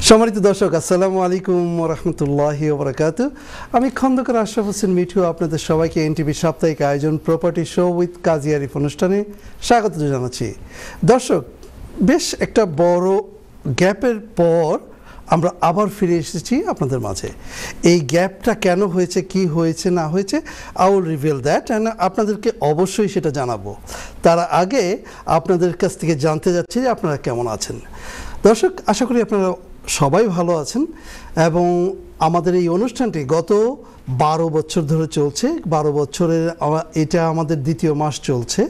সম্মানিত দর্শক, আসসালামু আলাইকুম ওয়া রাহমাতুল্লাহি ওয়া বারাকাতুহু। আমি খন্দকার আশরাফ হোসেন মিঠু আপনাদের সবাইকে এনটিভি সাপ্তাহিক আয়োজন property show with Kazi Arif অনুষ্ঠানে স্বাগত জানাচ্ছি। দর্শক, বেশ একটা বড় গ্যাপের পর আমরা আবার ফিরে এসেছি আপনাদের মাঝে। এই গ্যাপটা কেন হয়েছে, কি হয়েছে না হয়েছে, I will reveal that and আপনাদেরকে অবশ্যই সেটা জানাবো। তার আগে আপনাদের কাছ থেকে জানতে যাচ্ছি যে আপনারা কেমন আছেন। দর্শক, আশা করি আপনারা সবাই ভালো আছেন এবং আমাদের এই অনুষ্ঠানটি গত 12 বছর ধরে চলছে। 12 বছরের এটা আমাদের দ্বিতীয় মাস চলছে।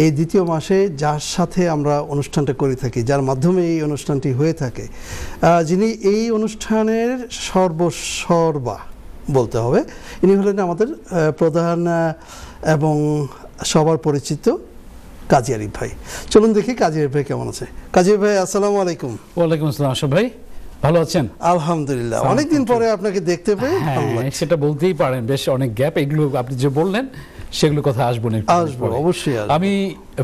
এই দ্বিতীয় মাসে যার সাথে আমরা অনুষ্ঠানটা করে থাকি, যার মাধ্যমে এই অনুষ্ঠানটি হয়ে থাকে, যিনি এই অনুষ্ঠানের সর্বসর্বা বলতে হবে, ইনি হলেন আমাদের প্রধান এবং সবার পরিচিত কাজী আরিফ ভাই। চলুন দেখি কাজী আরিফ ভাই কেমন আছে। কাজী ভাই, আসসালামু আলাইকুম। ওয়ালাইকুম আসসালাম। আশরাফ ভাই, ভালো আছেন? আলহামদুলিল্লাহ, অনেকদিন পরে আপনাকে দেখতে পেয়ে সেটা বলতেই পারেন, বেশ অনেক গ্যাপ। এগুলো আপনি যে বললেন সেগুলো কথা আসবো অবশ্যই। আমি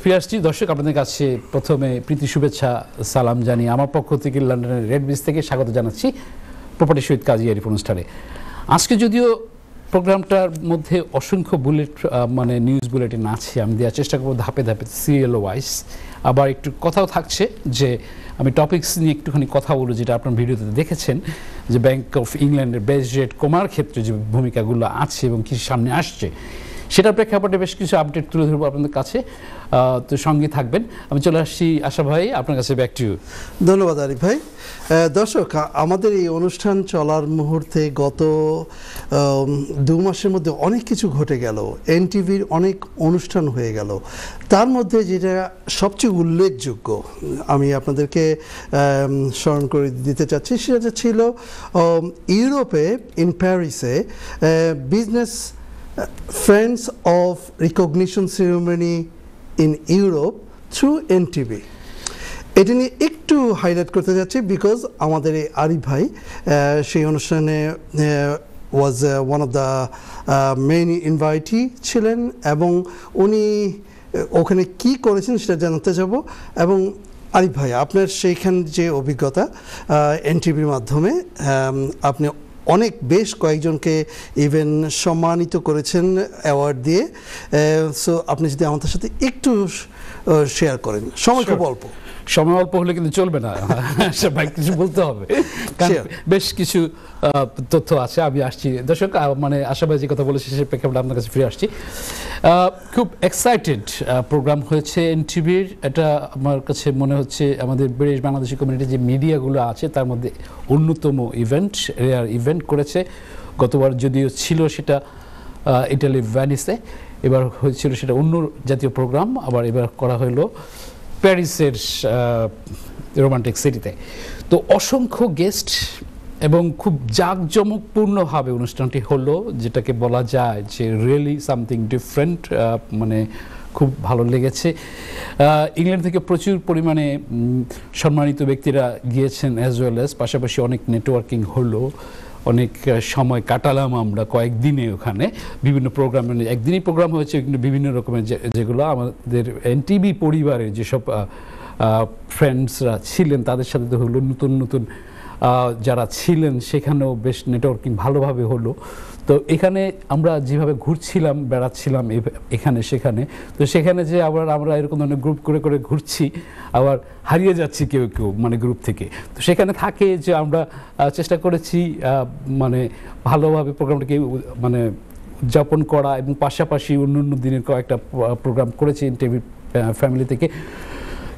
ফিরে আসছি। দর্শক, আপনাদের কাছে প্রথমে প্রীতি শুভেচ্ছা সালাম জানিয়ে আমার পক্ষ থেকে লন্ডনের রেড ব্রিজ থেকে স্বাগত জানাচ্ছি property show with Kazi Arif অনুষ্ঠানে। আজকে যদিও প্রোগ্রামটার মধ্যে অসংখ্য নিউজ বুলেটিন আছে, আমি দেওয়ার চেষ্টা করবো ধাপে ধাপে সিরিয়াল ওয়াইজ। আবার একটু কথাও থাকছে যে আমি টপিকস নিয়ে একটুখানি কথা বলবো, যেটা আপনার ভিডিওতে দেখেছেন যে ব্যাংক অফ ইংল্যান্ডের বেস রেট কমার ক্ষেত্রে যে ভূমিকাগুলো আছে এবং কি সামনে আসছে, সেটার প্রেক্ষাপটে বেশ কিছু আপডেট তুলে ধরবো আপনাদের কাছে। তো সঙ্গে থাকবেন। আমি চলে আসছি আশা ভাই আপনার কাছে, ব্যাক টু ইউ। ধন্যবাদ আরিফ ভাই। দর্শক, আমাদের এই অনুষ্ঠান চলার মুহূর্তে গত 2 মাসের মধ্যে অনেক কিছু ঘটে গেল। এনটিভির অনেক অনুষ্ঠান হয়ে গেল। তার মধ্যে যেটা সবচেয়ে উল্লেখযোগ্য আমি আপনাদেরকে স্মরণ করে দিতে চাচ্ছি, সেটা ছিল ইউরোপে, ইন প্যারিসে, business friends of recognition ceremony in Europe through NTV. এটা নিয়ে একটু হাইলাইট করতে যাচ্ছি বিকজ আমাদের এই আরিফ ভাই সেই অনুষ্ঠানে was one of the main invitee ছিলেন এবং উনি ওখানে কি করেছেন সেটা জানাতে যাব। এবং আরিফ ভাই, আপনার সেইখান যে অভিজ্ঞতা এনটিভির মাধ্যমে, আপনি অনেক বেশ কয়েকজনকে ইভেন সম্মানিত করেছেন অ্যাওয়ার্ড দিয়ে। সো আপনি যদি আমাদের সাথে একটু শেয়ার করেন। সময় খুব অল্প। সময় অল্প হলে কিন্তু চলবে না, ভাই কিছু বলতে হবে, কারণ বেশ কিছু তথ্য আছে। আমি আসছি দর্শক, আশা ভাই যে কথা বলেছে সে প্রেক্ষাপটে আপনার কাছে ফিরে আসছি। খুব এক্সাইটেড প্রোগ্রাম হয়েছে এনটিভির। এটা আমার কাছে মনে হচ্ছে আমাদের ব্রিটিশ বাংলাদেশি কমিউনিটি যে মিডিয়াগুলো আছে তার মধ্যে অন্যতম ইভেন্ট, রেয়ার ইভেন্ট করেছে। গতবার যদিও ছিল সেটা ইটালি ভ্যানিসে, এবার হয়েছিল সেটা অন্য জাতীয় প্রোগ্রাম, আবার এবার করা হলো প্যারিসের রোমান্টিক সিটিতে। তো অসংখ্য গেস্ট এবং খুব জাঁকজমকপূর্ণভাবে অনুষ্ঠানটি হলো, যেটাকে বলা যায় যে রিয়েলি সামথিং ডিফারেন্ট। খুব ভালো লেগেছে। ইংল্যান্ড থেকে প্রচুর পরিমাণে সম্মানিত ব্যক্তিরা গিয়েছেন অ্যাজ ওয়েল অ্যাজ, পাশাপাশি অনেক নেটওয়ার্কিং হলো, অনেক সময় কাটালাম আমরা কয়েকদিনে ওখানে বিভিন্ন প্রোগ্রাম। একদিনই প্রোগ্রাম হয়েছে, কিন্তু বিভিন্ন রকমের যেগুলো আমাদের এনটিভি পরিবারের যেসব ফ্রেন্ডসরা ছিলেন তাদের সাথে তো হলো, নতুন নতুন যারা ছিলেন সেখানেও বেশ নেটওয়ার্কিং ভালোভাবে হলো। তো এখানে আমরা যেভাবে ঘুরছিলাম, বেড়াচ্ছিলাম এখানে সেখানে, তো সেখানে যে আবার আমরা এরকম ধরনের গ্রুপ করে করে ঘুরছি, আবার হারিয়ে যাচ্ছি কেউ কেউ গ্রুপ থেকে। তো সেখানে থাকে যে আমরা চেষ্টা করেছি ভালোভাবে প্রোগ্রামটাকে উদযাপন করা, এবং পাশাপাশি অন্য অন্য দিনের কয়েকটা প্রোগ্রাম করেছি এনটিভি ফ্যামিলি থেকে।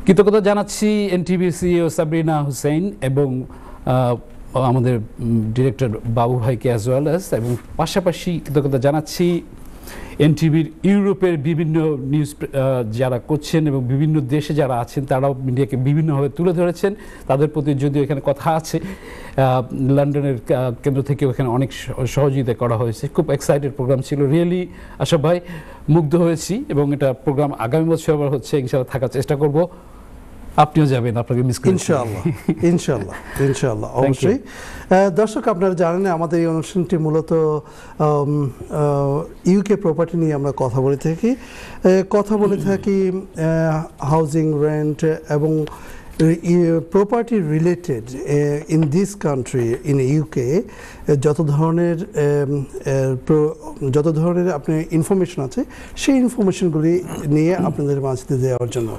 কৃতজ্ঞতা জানাচ্ছি এনটিভির সিইও সাবরিনা হুসেইন এবং আমাদের ডিরেক্টর বাবু ভাইকে অ্যাজ ওয়েল অ্যাজ, এবং পাশাপাশি কৃতজ্ঞতা জানাচ্ছি এনটিভির ইউরোপের বিভিন্ন নিউজ যারা করছেন এবং বিভিন্ন দেশে যারা আছেন তারাও মিডিয়াকে বিভিন্নভাবে তুলে ধরেছেন। তাদের প্রতি যদিও এখানে কথা আছে, লন্ডনের কেন্দ্র থেকেও এখানে অনেক সহযোগিতা করা হয়েছে। খুব এক্সাইটেড প্রোগ্রাম ছিল, রিয়েলি আশা ভাই মুগ্ধ হয়েছি। এবং এটা প্রোগ্রাম আগামী বছর আবার হচ্ছে, ইনশাআল্লাহ থাকার চেষ্টা করব। আপনিও যাবেন, আপনাকে মিস করি ইনশাআল্লাহ। ইনশাআল্লাহ ইনশাআল্লাহ অবশ্যই। দর্শক, আপনারা জানেন আমাদের এই অনুষ্ঠানটি মূলত ইউকে প্রপার্টি নিয়ে আমরা কথা বলে থাকি হাউজিং, রেন্ট এবং property related in this country in UK যত ধরনের আপনার ইনফরমেশন আছে সেই ইনফরমেশনগুলি নিয়ে আপনাদের মাঝে দেওয়ার জন্য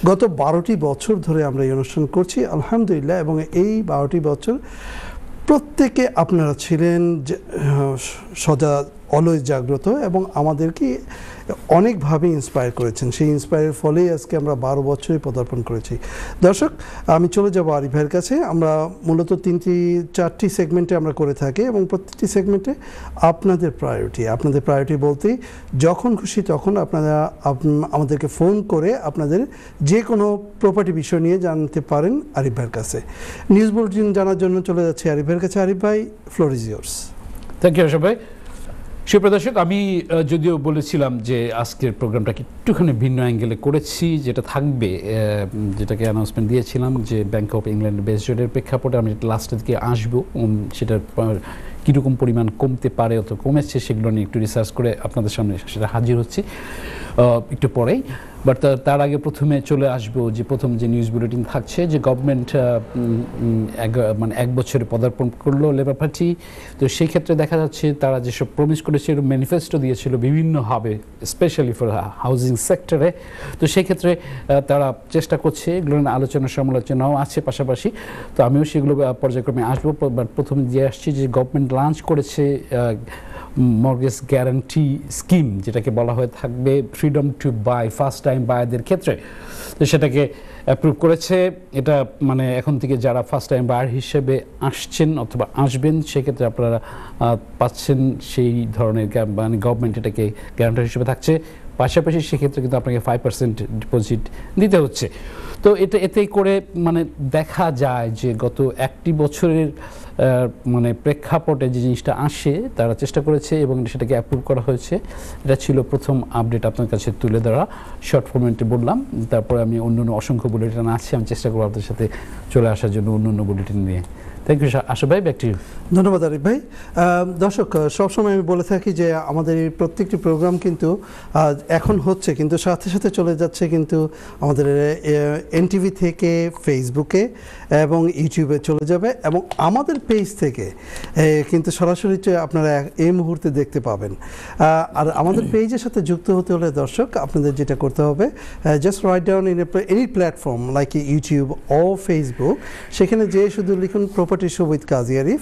গত 12টি বছর ধরে আমরা এই অনুষ্ঠান করছি আলহামদুলিল্লাহ, এবং এই 12টি বছর প্রত্যেকে আপনারা ছিলেন সজাগ, অলওয়েজ জাগ্রত, এবং আমাদেরকে অনেকভাবে ইন্সপায়ার করেছেন। সেই ইন্সপায়ারের ফলেই আজকে আমরা 12 বছরে পদার্পণ করেছি। দর্শক, আমি চলে যাব আরিফ ভাইয়ের কাছে। আমরা মূলত 4টি সেগমেন্টে আমরা করে থাকি, এবং প্রত্যেকটি সেগমেন্টে আপনাদের প্রায়োরিটি বলতে যখন খুশি তখন আপনারা আমাদেরকে ফোন করে আপনাদের যে কোনো প্রপার্টি বিষয় নিয়ে জানতে পারেন আরিফ ভাইয়ের কাছে। নিউজ বুলেটিন জানার জন্য চলে যাচ্ছে আরিফ ভাইয়ের কাছে। আরিফ ভাই, floor is yours. Thank you Ashraf ভাই। সুপ্রদর্শক, আমি যদিও বলেছিলাম যে আজকের প্রোগ্রামটাকে একটুখানি ভিন্ন অ্যাঙ্গেলে করেছি, যেটা থাকবে, যেটাকে অ্যানাউন্সমেন্ট দিয়েছিলাম যে ব্যাংক অফ ইংল্যান্ড বেস রেটের প্রেক্ষাপটে আমি লাস্টের দিকে আসবো, সেটার কীরকম পরিমাণ কমতে পারে অথবা কমেছে সেগুলো নিয়ে একটু রিসার্চ করে আপনাদের সামনে সেটা হাজির হচ্ছি একটু পরেই। বাট তার আগে প্রথমে চলে আসবো যে প্রথম যে নিউজ বুলেটিন থাকছে যে গভর্নমেন্ট মানে 1 বছরে পদার্পণ করলো লেবার পার্টি। তো সেই ক্ষেত্রে দেখা যাচ্ছে তারা যেসব প্রমিস করেছে ম্যানিফেস্টো দিয়েছিল বিভিন্নভাবে, স্পেশালি ফর হাউজিং সেক্টরে। তো সেই ক্ষেত্রে তারা চেষ্টা করছে, এগুলো আলোচনা সমালোচনাও আছে পাশাপাশি। তো আমিও সেগুলো পর্যায়ক্রমে আসবো। বাট প্রথমে দিয়ে আসছি যে গভর্নমেন্ট লঞ্চ করেছে মর্গেজ গ্যারান্টি স্কিম, যেটাকে বলা হয়ে থাকবে freedom to buy first time বায়ারদের ক্ষেত্রে। তো সেটাকে অ্যাপ্রুভ করেছে। এটা মানে এখন থেকে যারা ফার্স্ট টাইম বায়ার হিসেবে আসছেন অথবা আসবেন সেক্ষেত্রে আপনারা পাচ্ছেন সেই ধরনের, মানে গভর্নমেন্ট এটাকে গ্যারান্টার হিসেবে থাকছে। পাশাপাশি সেক্ষেত্রে কিন্তু আপনাকে 5% ডিপোজিট দিতে হচ্ছে। তো এতে করে মানে দেখা যায় যে গত 1টি বছরের মানে প্রেক্ষাপটে যে জিনিসটা আসে তারা চেষ্টা করেছে এবং সেটাকে অ্যাপ্রুভ করা হয়েছে। এটা ছিল প্রথম আপডেট আপনার কাছে তুলে ধরা, শর্ট ফরম্যাটে বললাম। তারপরে আমি অন্য অসংখ্য বুলেটিন আছে, আমি চেষ্টা করবো আপনাদের সাথে চলে আসার জন্য অন্য বুলেটিন নিয়ে। থ্যাংক ইউ আশা ভাই, ব্যাক টু ইউ। ধন্যবাদ আরিফ ভাই। দর্শক, সবসময় আমি বলে থাকি যে আমাদের এই প্রত্যেকটি প্রোগ্রাম কিন্তু এখন হচ্ছে, কিন্তু সাথে সাথে চলে যাচ্ছে কিন্তু আমাদের এনটিভি থেকে ফেসবুকে এবং ইউটিউবে চলে যাবে, এবং আমাদের পেজ থেকে কিন্তু সরাসরি আপনারা এই মুহূর্তে দেখতে পাবেন। আর আমাদের পেজের সাথে যুক্ত হতে হলে দর্শক আপনাদের যেটা করতে হবে, just write down in any platform like YouTube ও ফেসবুক, সেখানে যে শুধু লিখুন property show with Kazi Arif,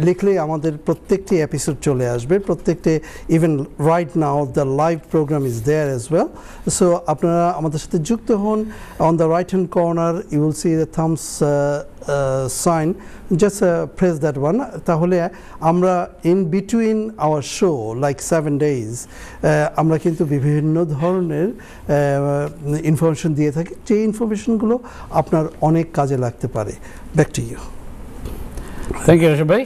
লিখলে আমাদের প্রত্যেকটি এপিসোড চলে আসবে। প্রত্যেকটি, even right now the live program is there as well. So আপনারা আমাদের সাথে যুক্ত হন। On the right hand corner you will see the thumbs sign, just press that one. তাহলে আমরা in between our show like 7 days আমরা কিন্তু বিভিন্ন ধরনের ইনফরমেশন দিয়ে থাকি, যে ইনফরমেশনগুলো আপনার অনেক কাজে লাগতে পারে। Back to you. Thank you ভাই।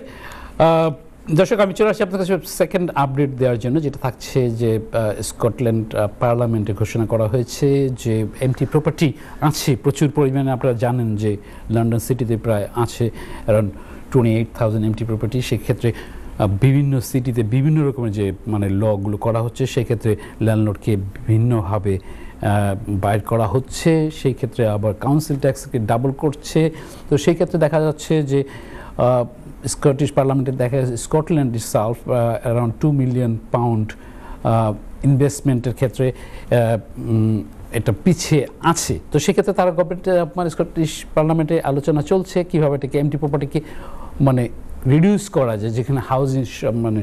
দর্শক, আমি চলে আসছি আপনার কাছে সেকেন্ড আপডেট দেওয়ার জন্য, যেটা থাকছে যে স্কটল্যান্ড পার্লামেন্টে ঘোষণা করা হয়েছে যে এমটি প্রপার্টি আছে প্রচুর পরিমাণে। আপনারা জানেন যে লন্ডন সিটিতে প্রায় আছে অ্যারাউন্ড 28,000 এমটি প্রপার্টি। সেক্ষেত্রে বিভিন্ন সিটিতে বিভিন্ন রকমের যে মানে লগুলো করা হচ্ছে, সেক্ষেত্রে ল্যান্ডলর্ডকে ভিন্নভাবে বাইর করা হচ্ছে। সেই ক্ষেত্রে আবার কাউন্সিল ট্যাক্সকে ডাবল করছে। তো সেই ক্ষেত্রে দেখা যাচ্ছে যে স্কটিশ পার্লামেন্টে দেখা যাচ্ছে Scotland itself around 2 million pound ইনভেস্টমেন্টের ক্ষেত্রে এটা পিছিয়ে আছে। তো সেক্ষেত্রে তারা গভর্নমেন্ট মানে স্কটিশ পার্লামেন্টে আলোচনা চলছে কীভাবে এটাকে এমটি প্রপার্টিকে মানে রিডিউস করা যায়, যেখানে হাউজিং মানে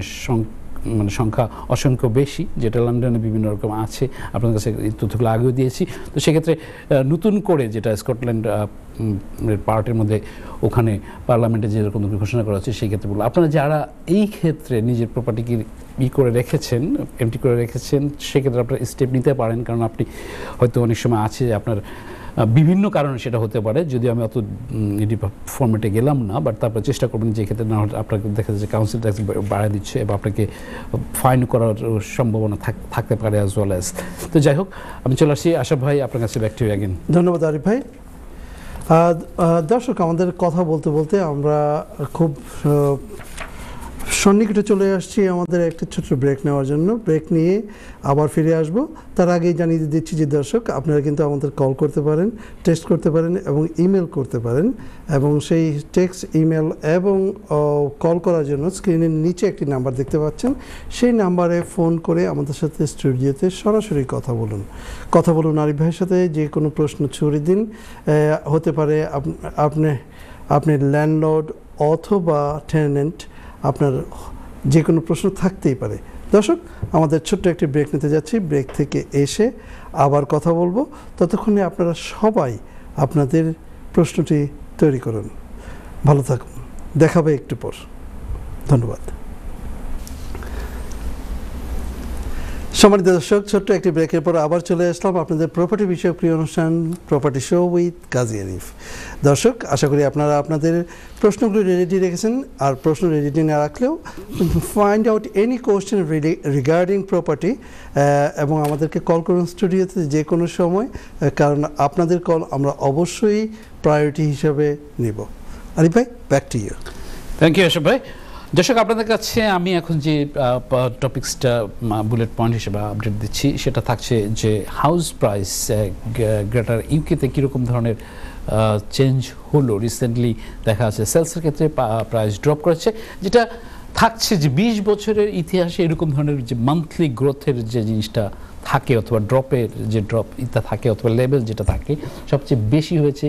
সংখ্যা অসংখ্য বেশি, যেটা লন্ডনে বিভিন্ন রকম আছে। আপনার কাছে এই তথ্যগুলো আগেও দিয়েছি। তো সেক্ষেত্রে নতুন করে যেটা স্কটল্যান্ড পার্টের মধ্যে ওখানে পার্লামেন্টে যেরকম ঘোষণা করা হচ্ছে, সেই ক্ষেত্রে বলবো আপনারা যারা এই ক্ষেত্রে নিজের প্রপার্টিকে করে রেখেছেন, এমটি করে রেখেছেন, সেক্ষেত্রে আপনারা স্টেপ নিতে পারেন। কারণ আপনি হয়তো অনেক সময় আছে আপনার বিভিন্ন কারণে সেটা হতে পারে, যদি আমি অত ফর্মেটে গেলাম না, বাট তারপরে চেষ্টা করবেন যে ক্ষেত্রে না হলে আপনাকে দেখা যাচ্ছে কাউন্সিল ট্যাক্স বাড়িয়ে দিচ্ছে এবং আপনাকে ফাইন করার সম্ভাবনা থাকতে পারে অ্যাজ ওয়েল অ্যাজ। তো যাই হোক, আমি চলে আসছি আশা ভাই আপনার কাছে, ব্যাক টু ইউ অ্যাগেন। ধন্যবাদ আরিফ ভাই। দর্শক, আমাদের কথা বলতে বলতে আমরা খুব সন্নিকটে চলে আসছি আমাদের একটা ছোট্ট ব্রেক নেওয়ার জন্য। ব্রেক নিয়ে আবার ফিরে আসব। তার আগেই জানিয়ে দিচ্ছি যে দর্শক, আপনারা কিন্তু আমাদের কল করতে পারেন, টেক্সট করতে পারেন এবং ইমেল করতে পারেন। এবং সেই টেক্সট, ইমেল এবং কল করার জন্য স্ক্রিনের নিচে একটি নাম্বার দেখতে পাচ্ছেন, সেই নাম্বারে ফোন করে আমাদের সাথে স্টুডিওতে সরাসরি কথা বলুন আরিফ ভাইয়ের সাথে। যে কোনো প্রশ্ন ছুড়ে দিন। হতে পারে আপনি ল্যান্ডলর্ড অথবা টেনেন্ট, আপনার যে কোনো প্রশ্ন থাকতেই পারে। দর্শক, আমাদের ছোট্ট একটি ব্রেক নিতে যাচ্ছি। ব্রেক থেকে এসে আবার কথা বলবো। ততক্ষণে আপনারা সবাই আপনাদের প্রশ্নটি তৈরি করুন। ভালো থাকুন, দেখাবে একটু পর। ধন্যবাদ। সম্মানিত দর্শক, ছোট্ট একটি ব্রেকের পর আবার চলে আসলাম আপনাদের প্রপার্টি বিষয়ক প্রিয় অনুষ্ঠান property show with Kazi Arif. দর্শক, আশা করি আপনারা আপনাদের প্রশ্নগুলো রেডি রেখেছেন। আর প্রশ্ন রেডি না রাখলেও find out any question regarding property এবং আমাদেরকে কল করুন স্টুডিওতে যে কোনো সময়, কারণ আপনাদের কল আমরা অবশ্যই প্রায়োরিটি হিসাবে নিব। আরিফ ভাই, back to you. Thank you Ashraf ভাই। দর্শক, আপনাদের কাছে আমি এখন যে টপিকসটা বুলেট পয়েন্ট হিসেবে আপডেট দিচ্ছি সেটা থাকছে যে হাউস প্রাইস গ্রেটার ইউকেতে কীরকম ধরনের চেঞ্জ হলো। রিসেন্টলি দেখা যাচ্ছে সেলসের ক্ষেত্রে প্রাইস ড্রপ করেছে, যেটা থাকছে যে 20 বছরের ইতিহাসে এরকম ধরনের যে মান্থলি গ্রোথের যে জিনিসটা থাকে অথবা ড্রপের যে ড্রপ ইটা থাকে অথবা লেভেল যেটা থাকে সবচেয়ে বেশি হয়েছে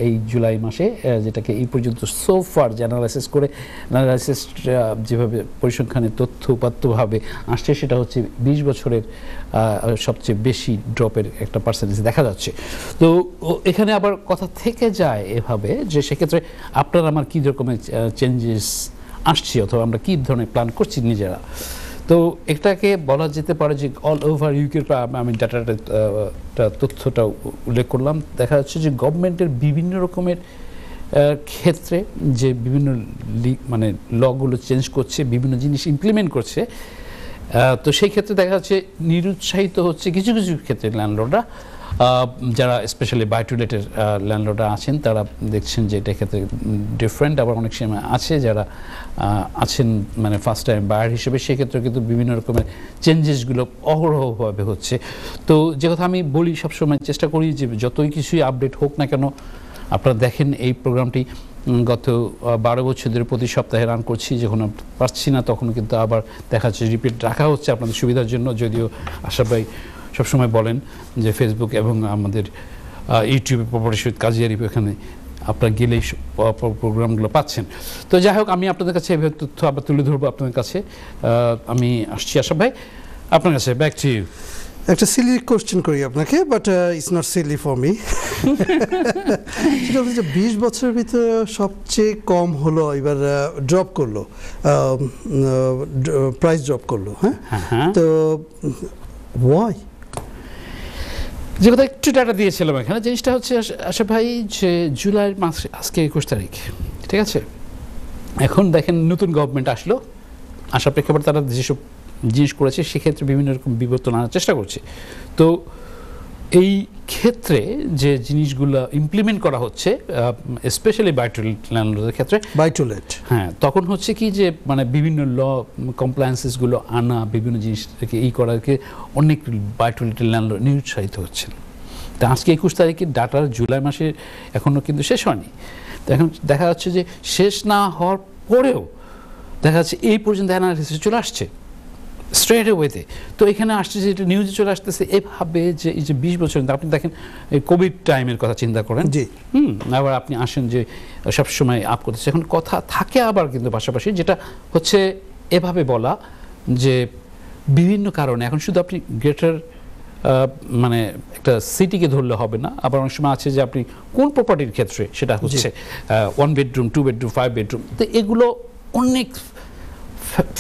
এই জুলাই মাসে, যেটাকে এই পর্যন্ত সোফার যে অ্যানালাইসিস যেভাবে পরিসংখ্যানের তথ্য উপাত্তভাবে আসছে সেটা হচ্ছে 20 বছরের সবচেয়ে বেশি ড্রপের একটা পার্সেন্টেজ দেখা যাচ্ছে। তো এখানে আবার কথা থেকে যায় এভাবে যে সেক্ষেত্রে আপনার আমার কী রকমের চেঞ্জেস আসছে অথবা আমরা কী ধরনের প্ল্যান করছি নিজেরা। তো এটাকে বলা যেতে পারে যে অল ওভার ইউকের আমি ডাটাটা তথ্যটা উল্লেখ করলাম। দেখা যাচ্ছে যে গভর্নমেন্টের বিভিন্ন রকমের ক্ষেত্রে যে বিভিন্ন মানে লগুলো চেঞ্জ করছে, বিভিন্ন জিনিস ইমপ্লিমেন্ট করছে। তো সেই ক্ষেত্রে দেখা যাচ্ছে নিরুৎসাহিত হচ্ছে কিছু কিছু ক্ষেত্রে ল্যান্ডলর্ডরা, যারা স্পেশালি বাই-টু-লেটের ল্যান্ডলর্ডরা আছেন তারা দেখছেন যে এটা ক্ষেত্রে ডিফারেন্ট। আবার অনেক সময় আছে যারা আছেন মানে ফার্স্ট টাইম বায়ার হিসেবে, সেক্ষেত্রে কিন্তু বিভিন্ন রকমের চেঞ্জেসগুলো অহরহভাবে হচ্ছে। তো যে কথা আমি বলি সবসময় চেষ্টা করি যে যতই কিছুই আপডেট হোক না কেন, আপনারা দেখেন এই প্রোগ্রামটি গত 12 বছর ধরে প্রতি সপ্তাহে রান করছি। যখন পারছি না তখন কিন্তু আবার দেখা যাচ্ছে রিপিট রাখা হচ্ছে আপনাদের সুবিধার জন্য। যদিও আশরাফ ভাই সবসময় বলেন যে ফেসবুক এবং আমাদের ইউটিউবে property show with Kazi Arif, এখানে আপনারা গেলেই প্রোগ্রামগুলো পাচ্ছেন। তো যাই হোক, আমি আপনাদের কাছে এভাবে তথ্য আবার তুলে ধরবো আপনাদের কাছে। আমি আসছি আশরাফ ভাই আপনার কাছে, ব্যাক টু ইউ। একটা সিলি কোশ্চেন করি আপনাকে, but it's not silly for me. সেটা হচ্ছে 20 বছরের ভিতরে সবচেয়ে কম হলো এবার ড্রপ করলো, প্রাইস ড্রপ করলো। হ্যাঁ, তো ওয়াই? যে কথা একটু ডাটা দিয়েছিলাম এখানে, জিনিসটা হচ্ছে আশরাফ ভাই যে জুলাই মাস আজকে 21 তারিখ, ঠিক আছে? এখন দেখেন নতুন গভর্নমেন্ট আসলো, আসার প্রেক্ষাপটে তারা যেসব জিনিস করেছে সেক্ষেত্রে বিভিন্ন রকম বিবর্তন আনার চেষ্টা করছে। তো এই ক্ষেত্রে যে জিনিসগুলো ইমপ্লিমেন্ট করা হচ্ছে স্পেশালি বাই-টু-লেট ল্যান্ডলর্ডের ক্ষেত্রে, বাই-টু-লেট, হ্যাঁ, তখন হচ্ছে কি যে মানে বিভিন্ন ল কমপ্লায়েন্সেসগুলো আনা, বিভিন্ন জিনিসটাকে এই করাকে অনেক বাই-টু-লেটের ল্যান্ডলর্ড নিরুৎসাহিত হচ্ছেন। তো আজকে 21 তারিখের ডাটার জুলাই মাসে এখনও কিন্তু শেষ হয়নি। তো এখন দেখা যাচ্ছে যে শেষ না হওয়ার পরেও দেখা যাচ্ছে এই পর্যন্ত অ্যানালিসিস চলে আসছে স্ট্রেট ওয়েতে। তো এখানে আসছে যে এটা নিউজে চলে আসতেছে এভাবে যে এই যে 20 বছর আপনি দেখেন এই কোভিড টাইমের কথা চিন্তা করেন, জি, আবার আপনি আসেন যে সবসময় আপ করতেছে। এখন কথা থাকে আবার কিন্তু পাশাপাশি যেটা হচ্ছে এভাবে বলা যে বিভিন্ন কারণে এখন শুধু আপনি গ্রেটার মানে একটা সিটিকে ধরলে হবে না, আবার অনেক সময় আছে যে আপনি কোন প্রপার্টির ক্ষেত্রে সেটা হচ্ছে 1 বেডরুম 2 বেডরুম 5 বেডরুম, তো এগুলো অনেক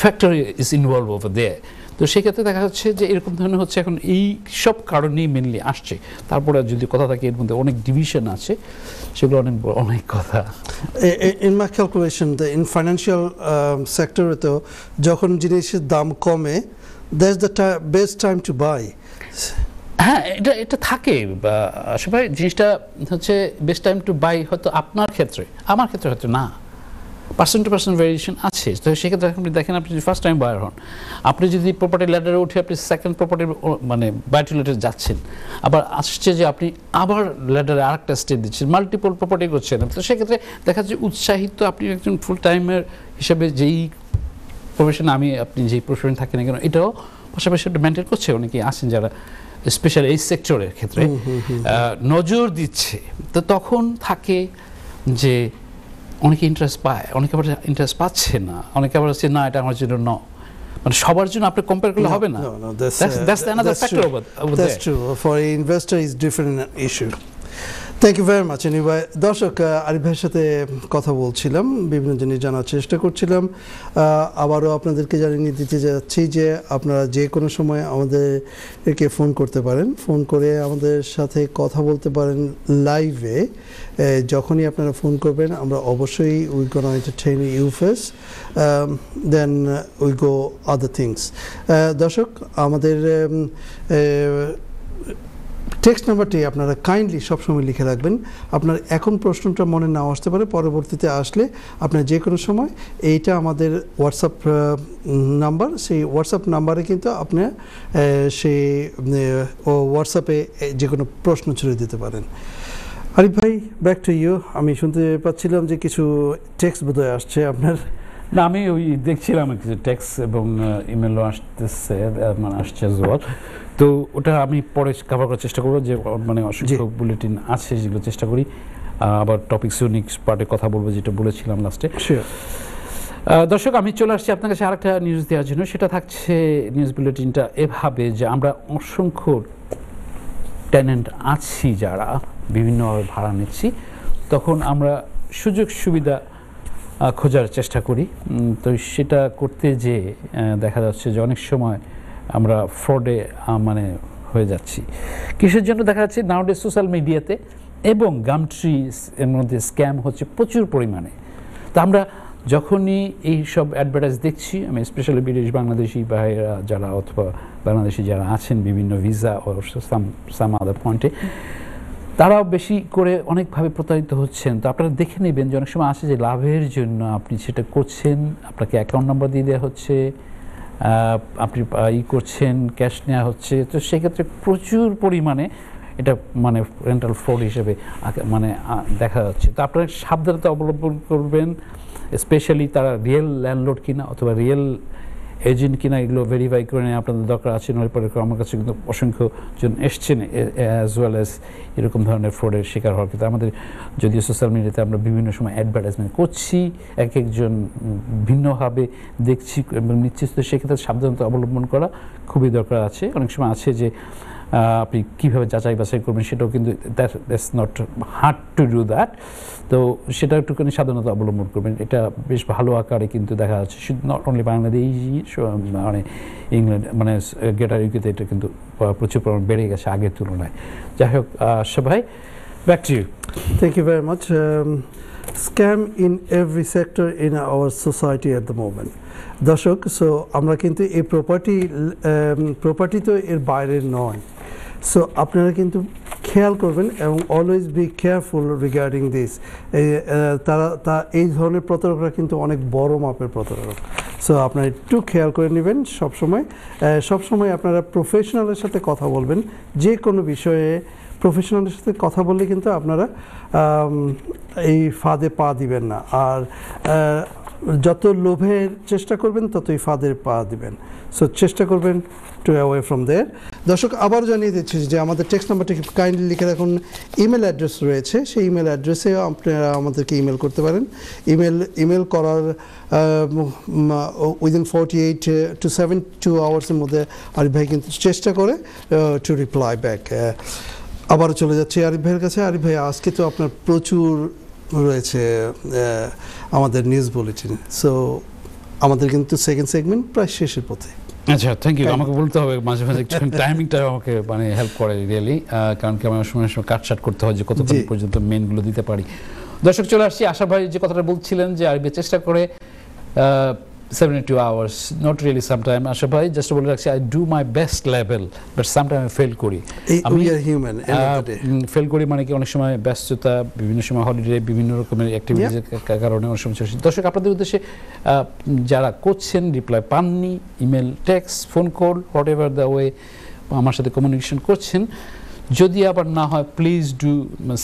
factor is involve over there. তো সেক্ষেত্রে দেখা যাচ্ছে যে এরকম ধরনের হচ্ছে এখন এই সব কারণেই মেনলি আসছে। তারপরে যদি কথা থাকে এর মধ্যে অনেক ডিভিশন আছে, সেগুলো অনেক কথা। In my calculation in financial সেক্টরে তো যখন জিনিসের দাম কমে, that's the best time to buy. হ্যাঁ, এটা থাকে আসলে জিনিসটা হচ্ছে বেস্ট টাইম টু বাই, হয়তো আপনার ক্ষেত্রে, আমার ক্ষেত্রে হয়তো না। পার্সন টু পার্সন ভেরিয়েশন আছে। তো সেক্ষেত্রে আপনি দেখেন, আপনি যদি ফার্স্ট টাইম বায়ার হন, আপনি যদি প্রপার্টি ল্যাডারে উঠে আপনি সেকেন্ড প্রপার্টির মানে বাই টু লেটে যাচ্ছেন, আবার আসছে যে আপনি আবার ল্যাডারে আরেকটা স্টেপ দিচ্ছেন, মাল্টিপল প্রপার্টি করছেন, তো সেক্ষেত্রে দেখা যাচ্ছে উৎসাহিত আপনি একজন ফুল টাইমের হিসাবে যেই প্রফেশন আপনি যেই প্রফেশন থাকেন না কেন, এটাও পাশাপাশি মেনটেন করছে। অনেকেই আছেন যারা স্পেশালি এই সেক্টরের ক্ষেত্রে নজর দিচ্ছে। তো তখন থাকে যে অনেকে ইন্টারেস্ট পায়, অনেকে আবার ইন্টারেস্ট পাচ্ছে না, অনেকে আবার হচ্ছে না এটা আমার জন্য ন, মানে সবার জন্য আপনি কম্পেয়ার করলে হবে না। That's another factor over there. That's true. For an investor, it's different issue. Thank you very much. Anyway দর্শক, আরিফ ভাইয়ের সাথে কথা বলছিলাম, বিভিন্ন জিনিস জানার চেষ্টা করছিলাম। আবারও আপনাদেরকে জানিয়ে দিতে যাচ্ছি যে আপনারা যে কোনো সময় আমাদেরকে ফোন করতে পারেন, ফোন করে আমাদের সাথে কথা বলতে পারেন লাইভে। যখনই আপনারা ফোন করবেন আমরা অবশ্যই we gonna entertain you first, then we go other things. দর্শক, আমাদের টেক্সট নাম্বারটি আপনারা কাইন্ডলি সবসময় লিখে রাখবেন। আপনার এখন প্রশ্নটা মনে নাও আসতে পারে, পরবর্তীতে আসলে আপনার যে কোনো সময় এইটা আমাদের হোয়াটসঅ্যাপ নাম্বার, সেই হোয়াটসঅ্যাপ নাম্বারে কিন্তু আপনার সেই হোয়াটসঅ্যাপে যে কোনো প্রশ্ন ছুড়ে দিতে পারেন। আরিফ ভাই, ব্যাক টু ইউ। আমি শুনতে পাচ্ছিলাম যে কিছু টেক্সট বোধহয় আসছে আপনার। না, আমি ওই দেখছিলাম কিছু টেক্সট এবং ইমেলও আসতেছে, মানে আসছে জোয়ার, তো ওটা আমি পরে কভার করার চেষ্টা করবো। যে মানে অসংখ্য বুলেটিন আছে যেগুলো চেষ্টা করি, আবার টপিকস নেক্সট পার্টে কথা বলবো যেটা বলেছিলাম লাস্টে। দর্শক, আমি চলে আসছি আপনার কাছে আরেকটা নিউজ দেওয়ার জন্য। সেটা থাকছে নিউজ বুলেটিনটা এভাবে যে আমরা অসংখ্য টেনেন্ট আছি যারা বিভিন্নভাবে ভাড়া নিচ্ছি, তখন আমরা সুযোগ সুবিধা খোঁজার চেষ্টা করি। তো সেটা করতে যে দেখা যাচ্ছে যে অনেক সময় আমরা ফ্রডে মানে হয়ে যাচ্ছি। কিসের জন্য? দেখা যাচ্ছে নাউডে সোশ্যাল মিডিয়াতে এবং গামট্রি এর মধ্যে স্ক্যাম হচ্ছে প্রচুর পরিমাণে। তো আমরা যখনই এই সব অ্যাডভার্টাইজ দেখছি, আমি স্পেশালি বিদেশ বাংলাদেশি ভাইয়েরা যারা অথবা বাংলাদেশি যারা আছেন বিভিন্ন ভিসা ও সাম আদার পয়েন্টে, তারাও বেশি করে অনেকভাবে প্রতারিত হচ্ছেন। তো আপনারা দেখে নেবেন যে অনেক সময় আসে যে লাভের জন্য আপনি সেটা করছেন, আপনাকে অ্যাকাউন্ট নাম্বার দিয়ে দেওয়া হচ্ছে, আপনি করছেন, ক্যাশ নেওয়া হচ্ছে। তো সেক্ষেত্রে প্রচুর পরিমাণে এটা মানে রেন্টাল ফ্রড হিসেবে মানে দেখা যাচ্ছে। তো আপনারা সাবধানতা অবলম্বন করবেন, স্পেশালি তারা রিয়েল ল্যান্ডলর্ড কিনা অথবা রিয়েল এজেন্ট কিনা, এগুলো ভেরিফাই করে নেওয়া আপনাদের দরকার আছে। নয় পরে আমার কাছে কিন্তু অসংখ্য জন এসছেন অ্যাজ ওয়েল অ্যাজ এরকম ধরনের ফ্রডের শিকার হওয়ার ক্ষেত্রে। আমাদের যদিও সোশ্যাল মিডিয়াতে আমরা বিভিন্ন সময় অ্যাডভার্টাইজমেন্ট করছি, এক একজন ভিন্নভাবে দেখছি এবং নিচ্ছি, তো সেক্ষেত্রে সাবধানতা অবলম্বন করা খুবই দরকার আছে। অনেক সময় আছে যে আপনি কীভাবে যাচাই বাছাই করবেন সেটাও কিন্তু that's not hard to do that. তো সেটা একটুখানি সাবধানতা অবলম্বন করবেন। এটা বেশ ভালো আকারে কিন্তু দেখা যাচ্ছে, শুধু নট অনলি বাংলাদেশ, মানে ইংল্যান্ড মানে গ্রেটার ইউকেতে এটা কিন্তু প্রচুর পরিমাণ বেড়ে গেছে আগের তুলনায়। যাই হোক, সবাই back to you. Thank you very much. Scam in every sector in our society at the moment. দর্শক, সো আমরা কিন্তু এই প্রপার্টি তো এর বাইরের নয়। সো আপনারা কিন্তু খেয়াল করবেন এবং always be careful regarding this. এই ধরনের প্রতারকরা কিন্তু অনেক বড় মাপের প্রতারক। সো আপনারা একটু খেয়াল করে নেবেন সবসময় আপনারা প্রফেশনালের সাথে কথা বলবেন। যে কোনো বিষয়ে প্রফেশনালের সাথে কথা বললে কিন্তু আপনারা এই ফাঁদে পা দিবেন না। আর যত লোভের চেষ্টা করবেন ততই ফাঁদের পা দিবেন। সো চেষ্টা করবেন টু অ্যাওয়ে ফ্রম দেয়ার। দর্শক, আবার জানিয়ে দিচ্ছি যে আমাদের টেক্সট নাম্বারটি কাইন্ডলি লিখে রাখুন। ইমেল অ্যাড্রেস রয়েছে, সেই ইমেল অ্যাড্রেসে আপনারা আমাদেরকে ইমেল করতে পারেন। ইমেল করার উইদিন 48 to 72 আওয়ার্সের মধ্যে আরিফ ভাই কিন্তু চেষ্টা করে টু রিপ্লাই ব্যাক। আবারও চলে যাচ্ছি আরিফ ভাইয়ের কাছে। আরিফ ভাই, আজকে তো আপনার প্রচুর রয়েছে আমাদের নিউজ বুলেটিন। সো আমাদের কিন্তু সেকেন্ড সেগমেন্ট প্রায় শেষের পথে। আচ্ছা, থ্যাংক ইউ। আমাকে বলতে হবে মাঝে মাঝে টাইমিংটা আমাকে মানে হেল্প করে রিয়েলি, কারণ কি আমার সময় কাটছাট করতে হয় যে কতক্ষণ পর্যন্ত মেনগুলো দিতে পারি। দর্শক, চলে আসছি আশা ভাই যে কথাটা বলছিলেন যে আরবি চেষ্টা করে 72 hours, not really sometime. আশা ভাই জাস্ট বলে রাখছি, I do my best level, but sometimes I fail করি। We are human, end of the day. Fail করি মানে কি, অনেক সময় ব্যস্ততা, বিভিন্ন সময় হলিডে, বিভিন্ন রকমের অ্যাক্টিভিটিজের কারণে অনেক সময় চলছে। দর্শক, আপনাদের উদ্দেশ্যে যারা করছেন, রিপ্লাই পাননি, email, text, phone call, what ever the way আমার সাথে কমিউনিকেশন করছেন, যদি আবার না হয় please do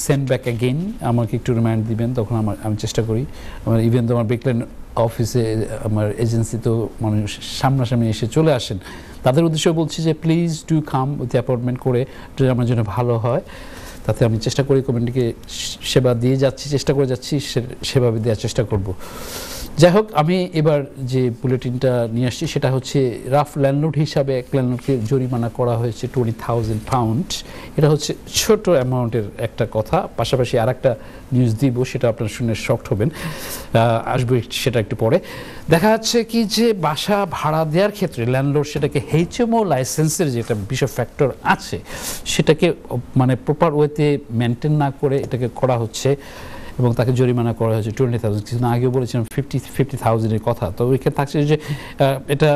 send back again, আমাকে একটু রিমাইন্ড দিবেন, তখন আমি চেষ্টা করি। আমার ইভেন তো আমার বেকল্যান্ড অফিসে, আমার এজেন্সি তো মানে সামনাসামনি এসে চলে আসেন, তাদের উদ্দেশ্যে বলছি যে please do come with appointment করে, যদি আমার জন্য ভালো হয়, তাতে আমি চেষ্টা করি কমিউনিটিকে সেবা দিয়ে যাচ্ছি, চেষ্টা করে যাচ্ছি, সেভাবে দেওয়ার চেষ্টা করব। যাই হোক, আমি এবার যে বুলেটিনটা নিয়ে আসছি সেটা হচ্ছে রাফ ল্যান্ডলর্ড হিসাবে এক ল্যান্ডলর্ডকে জরিমানা করা হয়েছে 20,000 পাউন্ড। এটা হচ্ছে ছোট অ্যামাউন্টের একটা কথা। পাশাপাশি আর একটা নিউজ দিব, সেটা আপনারা শুনে শকড হবেন, আসবে সেটা একটু পরে। দেখা যাচ্ছে কি যে বাসা ভাড়া দেওয়ার ক্ষেত্রে ল্যান্ডলর্ড সেটাকে HMO লাইসেন্সের যেটা বিশেষ ফ্যাক্টর আছে সেটাকে মানে প্রপার ওয়েতে মেনটেন না করে এটাকে করা হচ্ছে এবং তাকে জরিমানা করা হয়েছে 20,000। কিছুদিন আগেও বলেছিলাম 50,000-এর কথা। তো ওইখানে থাকছে যে এটা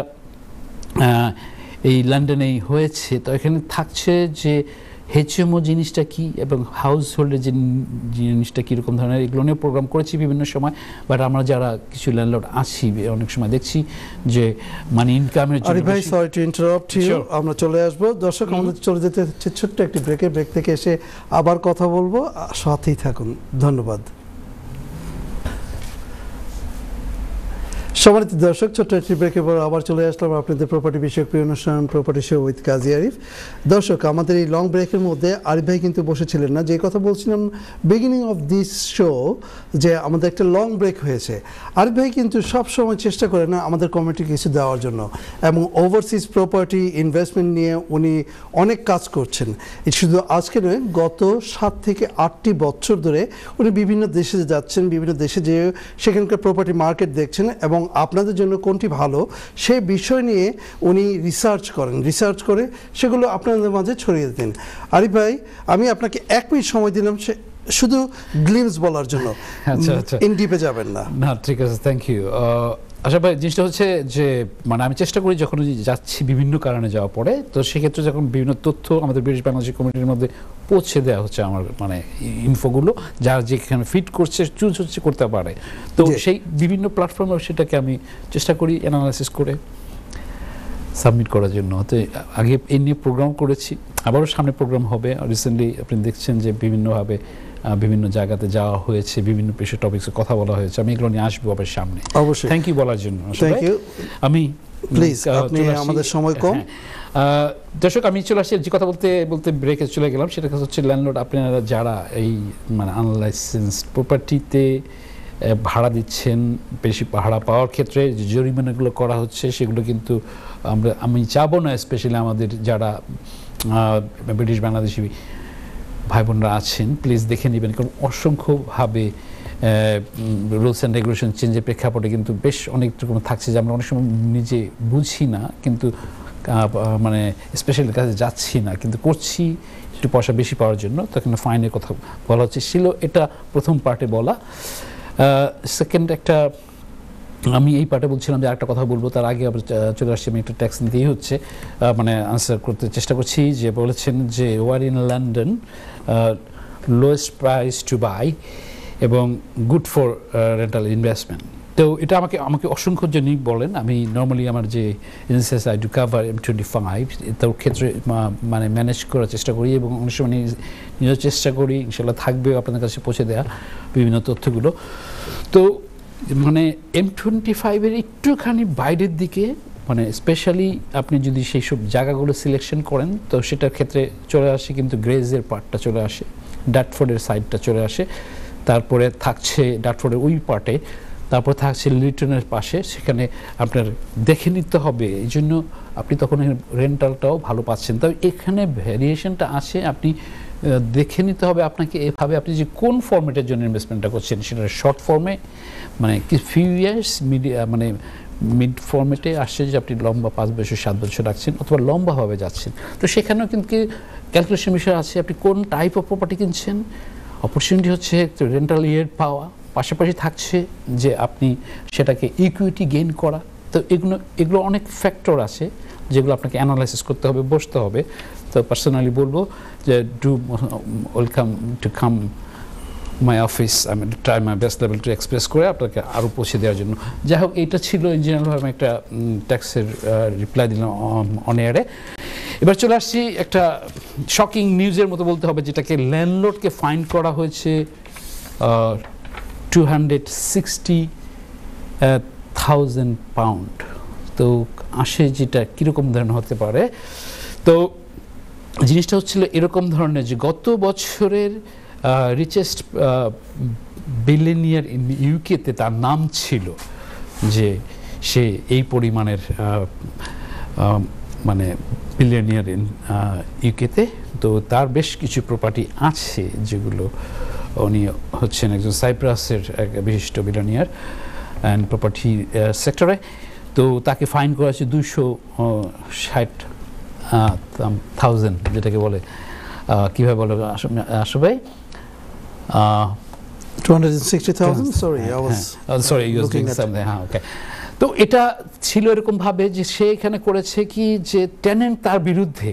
এই লন্ডনেই হয়েছে। তো এখানে থাকছে যে HMO জিনিসটা কি এবং হাউস হোল্ডের যে জিনিসটা কীরকম ধরনের, এগুলো নিয়ে প্রোগ্রাম করেছি বিভিন্ন সময়। বাট আমরা যারা কিছু ল্যান্ডলর্ড আছি অনেক সময় দেখছি যে মানে ইনকামের জন্য। ভাই সরি টু ইন্টারাপ্ট ইউ, আমরা চলে আসবো। দর্শক, আমাদের চলে যেতে হচ্ছে ছোট্ট একটি ব্রেক থেকে এসে আবার কথা বলবো, সাথেই থাকুন। ধন্যবাদ। সম্মানিত দর্শক, ছোট্ট একটি ব্রেকের পর আবার চলে আসলাম আপনাদের প্রপার্টি বিষয়ক প্রিয় অনুষ্ঠান property show with Kazi Arif. দর্শক, আমাদের এই লং ব্রেকের মধ্যে আরিফ ভাই কিন্তু বসেছিলেন না। যে কথা বলছিলাম বিগিনিং অফ দিস শো, যে আমাদের একটা লং ব্রেক হয়েছে। আরিফ ভাই কিন্তু সব সময় চেষ্টা করেন না আমাদের কমিটি কিছু দেওয়ার জন্য, এবং ওভারসিজ প্রপার্টি ইনভেস্টমেন্ট নিয়ে উনি অনেক কাজ করছেন। শুধু আজকে নয়, গত 7 থেকে 8টি বছর ধরে উনি বিভিন্ন দেশে যাচ্ছেন, বিভিন্ন দেশে যেয়ে সেখানকার প্রপার্টি মার্কেট দেখছেন এবং আপনাদের জন্য কোনটি ভালো সেই বিষয় নিয়ে উনি রিসার্চ করে সেগুলো আপনাদের মাঝে ছড়িয়ে দেন। আরিফ ভাই, আমি আপনাকে 1 মিনিট সময় দিলাম শুধু গ্লিমস বলার জন্য। আচ্ছা, ইন ডিপে যাবেন না। না, ঠিক আছে, থ্যাংক ইউ। আচ্ছা ভাই, জিনিসটা হচ্ছে যে মানে আমি চেষ্টা করি যখন যাচ্ছি বিভিন্ন কারণে যাওয়া পড়ে, তো সেক্ষেত্রে যখন বিভিন্ন তথ্য আমাদের ব্রিটিশ বাংলাদেশি কমিউনিটির মধ্যে পৌঁছে দেওয়া হচ্ছে আমার মানে ইনফোগুলো, যার যেখানে ফিট করছে চুজ হচ্ছে করতে পারে, তো সেই বিভিন্ন প্ল্যাটফর্মে সেটাকে আমি চেষ্টা করি অ্যানালাইসিস করে সাবমিট করার জন্য। তো আগে এই নিয়ে প্রোগ্রাম করেছি, আবারও সামনে প্রোগ্রাম হবে। রিসেন্টলি আপনি দেখছেন যে বিভিন্নভাবে বিভিন্ন জায়গাতে যাওয়া হয়েছে, বিভিন্ন পেশার টপিকসে কথা বলা হয়েছে। আমি এগুলো নিয়ে আসবো আবার সামনে। অবশ্যই, থ্যাংক ইউ বলার জন্য। Thank you. আমি প্লিজ, আপনি আমাদের সময় কম। দর্শক, আমি চলে আসছি যে কথা বলতে বলতে ব্রেকে চলে গেলাম। সেটা হচ্ছে ল্যান্ডলর্ড, আপনারা যারা এই মানে আনলাইসেন্স প্রপার্টিতে ভাড়া দিচ্ছেন, বেশি ভাড়া পাওয়ার ক্ষেত্রে যে জরিমানাগুলো করা হচ্ছে সেগুলো কিন্তু আমি চাবো না, স্পেশালি আমাদের যারা ব্রিটিশ বাংলাদেশি ভাই বোনরা আছেন, প্লিজ দেখে নেবেন। কারণ অসংখ্যভাবে রুলস অ্যান্ড রেগুলেশন চেঞ্জের প্রেক্ষাপটে কিন্তু বেশ অনেক রকম থাকছে যে আমরা অনেক সময় নিজে বুঝি না, কিন্তু মানে স্পেশালি কাজে যাচ্ছি না, কিন্তু করছি একটু পয়সা বেশি পাওয়ার জন্য। তখন ফাইনের কথা বলা হচ্ছে, ছিল এটা প্রথম পার্টে বলা। সেকেন্ড একটা আমি এই পার্টে বলছিলাম যে আরেকটা কথা বলবো, তার আগে আবার চলে আসছি আমি একটা ট্যাক্স নিতেই হচ্ছে, মানে আনসার করতে চেষ্টা করছি। যে বলেছেন যে where in London lowest price to buy এবং গুড ফর রেন্টাল ইনভেস্টমেন্ট। তো এটা আমাকে অসংখ্য জনই বলেন। আমি নর্মালি আমার যে এজেন্সি আছে আই ডু কাভার M25, তার ক্ষেত্রে মানে ম্যানেজ করার চেষ্টা করি এবং অনেক সময় নিজের চেষ্টা করি, ইনশাল্লাহ থাকবে আপনাদের কাছে পৌঁছে দেওয়া বিভিন্ন তথ্যগুলো। তো মানে M25-এর একটুখানি বাইরের দিকে, মানে স্পেশালি আপনি যদি সেই সব জায়গাগুলো সিলেকশন করেন, তো সেটার ক্ষেত্রে চলে আসে কিন্তু গ্রেজের পার্টটা চলে আসে, ডাটফোর্ডের সাইডটা চলে আসে, তারপরে থাকছে ডাটফোর্ডের ওই পার্টে, তারপর থাকছে লিটনের পাশে। সেখানে আপনার দেখে নিতে হবে, এই জন্য আপনি তখন রেন্টালটাও ভালো পাচ্ছেন। তবে এখানে ভ্যারিয়েশনটা আছে, আপনি দেখে নিতে হবে আপনাকে এভাবে, আপনি যে কোন ফরম্যাটের জন্য ইনভেস্টমেন্টটা করছেন, সেটা শর্ট ফর্মে মানে কি ফিউ ইয়ার্স, মানে মিড ফর্মেটে আসছে যে আপনি লম্বা 5 বছর 7 বছর রাখছেন, অথবা লম্বাভাবে যাচ্ছেন। তো সেখানেও কিন্তু ক্যালকুলেশন বিষয় আছে, আপনি কোন টাইপ অফ প্রপার্টি কিনছেন। অপরচুনিটি হচ্ছে রেন্টাল ইয়ের পাওয়া, পাশাপাশি থাকছে যে আপনি সেটাকে ইকুইটি গেইন করা, তো এগুলো অনেক ফ্যাক্টর আছে যেগুলো আপনাকে অ্যানালাইসিস করতে হবে, বসতে হবে। তো পার্সোনালি বলবো যে do welcome to come my office, আমি try my best level to express করে আপনাকে আরও পৌঁছে দেওয়ার জন্য। যাই হোক, এটা ছিল ইঞ্জিনিয়ারভাবে আমি একটা ট্যাক্সের রিপ্লাই দিলাম অন এয়ারে। এবার চলে আসছি একটা শকিং নিউজের মতো বলতে হবে, যেটাকে ল্যান্ডলর্ডকে ফাইন করা হয়েছে £260,000। তো আসে যেটা কীরকম ধরনের হতে পারে, তো জিনিসটা হচ্ছিল এরকম ধরনের যে গত বছরের রিচেস্ট বিলিয়নিয়ার ইন ইউকেতে তার নাম ছিল যে সে এই পরিমাণের মানে বিলিয়নিয়ার ইন ইউকেতে। তো তার বেশ কিছু প্রপার্টি আছে যেগুলো, উনি হচ্ছেন একজন সাইপ্রাসের এক বিশিষ্ট বিলিয়নিয়ার অ্যান্ড প্রপার্টি সেক্টরে। তো তাকে ফাইন করা হয়েছে 260,000, যেটাকে বলে কীভাবে বলে আসো ভাই, 260,000. Sorry, I was sorry, you was looking doing at something. Okay. তো এটা ছিল এরকম ভাবে যে সে এখানে করেছে কি, যে টেনেন্ট তার বিরুদ্ধে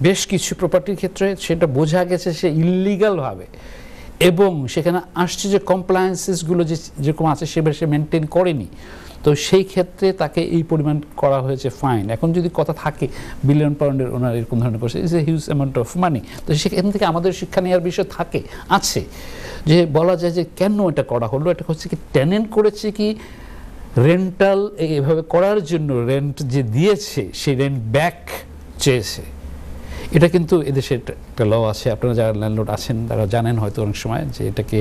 বেশ কিছু প্রপার্টির ক্ষেত্রে সেটা বোঝা গেছে সে ইললিগাল ভাবে, এবং সেখানে আসছে যে কমপ্লায়েন্সেসগুলো যেরকম আছে সেভাবে সে মেনটেন করেনি। তো সেই ক্ষেত্রে তাকে এই পরিমাণ করা হয়েছে ফাইন। এখন যদি কথা থাকে বিলিয়ন পাউন্ডের ওনার এরকম ধরনের করছে, is a huge amount of money. তো সেখান থেকে আমাদের শিক্ষা নেওয়ার বিষয় আছে যে বলা যায় যে কেন এটা করা হলো। এটা হচ্ছে কি টেনেন্ট করেছে কি রেন্টাল এভাবে করার জন্য রেন্ট যে দিয়েছে সেই রেন্ট ব্যাক চেয়েছে। এটা কিন্তু এদেশে একটা ল আছে, আপনারা যারা ল্যান্ডলর্ড আছেন তারা জানেন হয়তো অনেক সময় যে এটাকে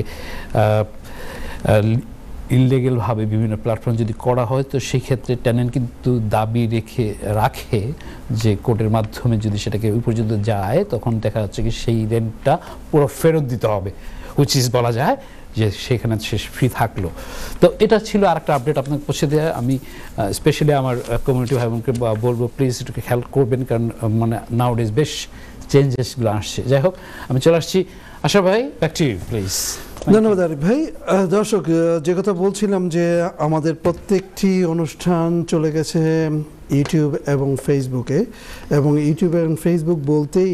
ইললিগ্যালভাবে বিভিন্ন প্ল্যাটফর্ম যদি করা হয় তো সেই ক্ষেত্রে টেনেন্ট কিন্তু দাবি রাখে যে কোর্টের মাধ্যমে যদি সেটাকে ওই পর্যন্ত যায় তখন দেখা যাচ্ছে কি সেই রেন্টটা পুরো ফেরত দিতে হবে, হুইচ ইজ বলা যায় যে সেখানে সে ফ্রি থাকলো। তো এটা ছিল আরেকটা আপডেট আপনাকে পৌঁছে দেওয়া। আমি স্পেশালি আমার কমিউনিটি ভাই বোনকে বলবো প্লিজ একটু হেল্প করবেন, কারণ মানে নাউডেজ বেশ চেঞ্জেসগুলো আসছে। যাই হোক, আমি চলে আসছি আশা ভাই, ব্যাক টু ইউ প্লিজ। ধন্যবাদ আরিফ ভাই। দর্শক, যে কথা বলছিলাম যে আমাদের প্রত্যেকটি অনুষ্ঠান চলে গেছে ইউটিউব এবং ফেসবুকে, এবং ইউটিউব এবং ফেসবুক বলতেই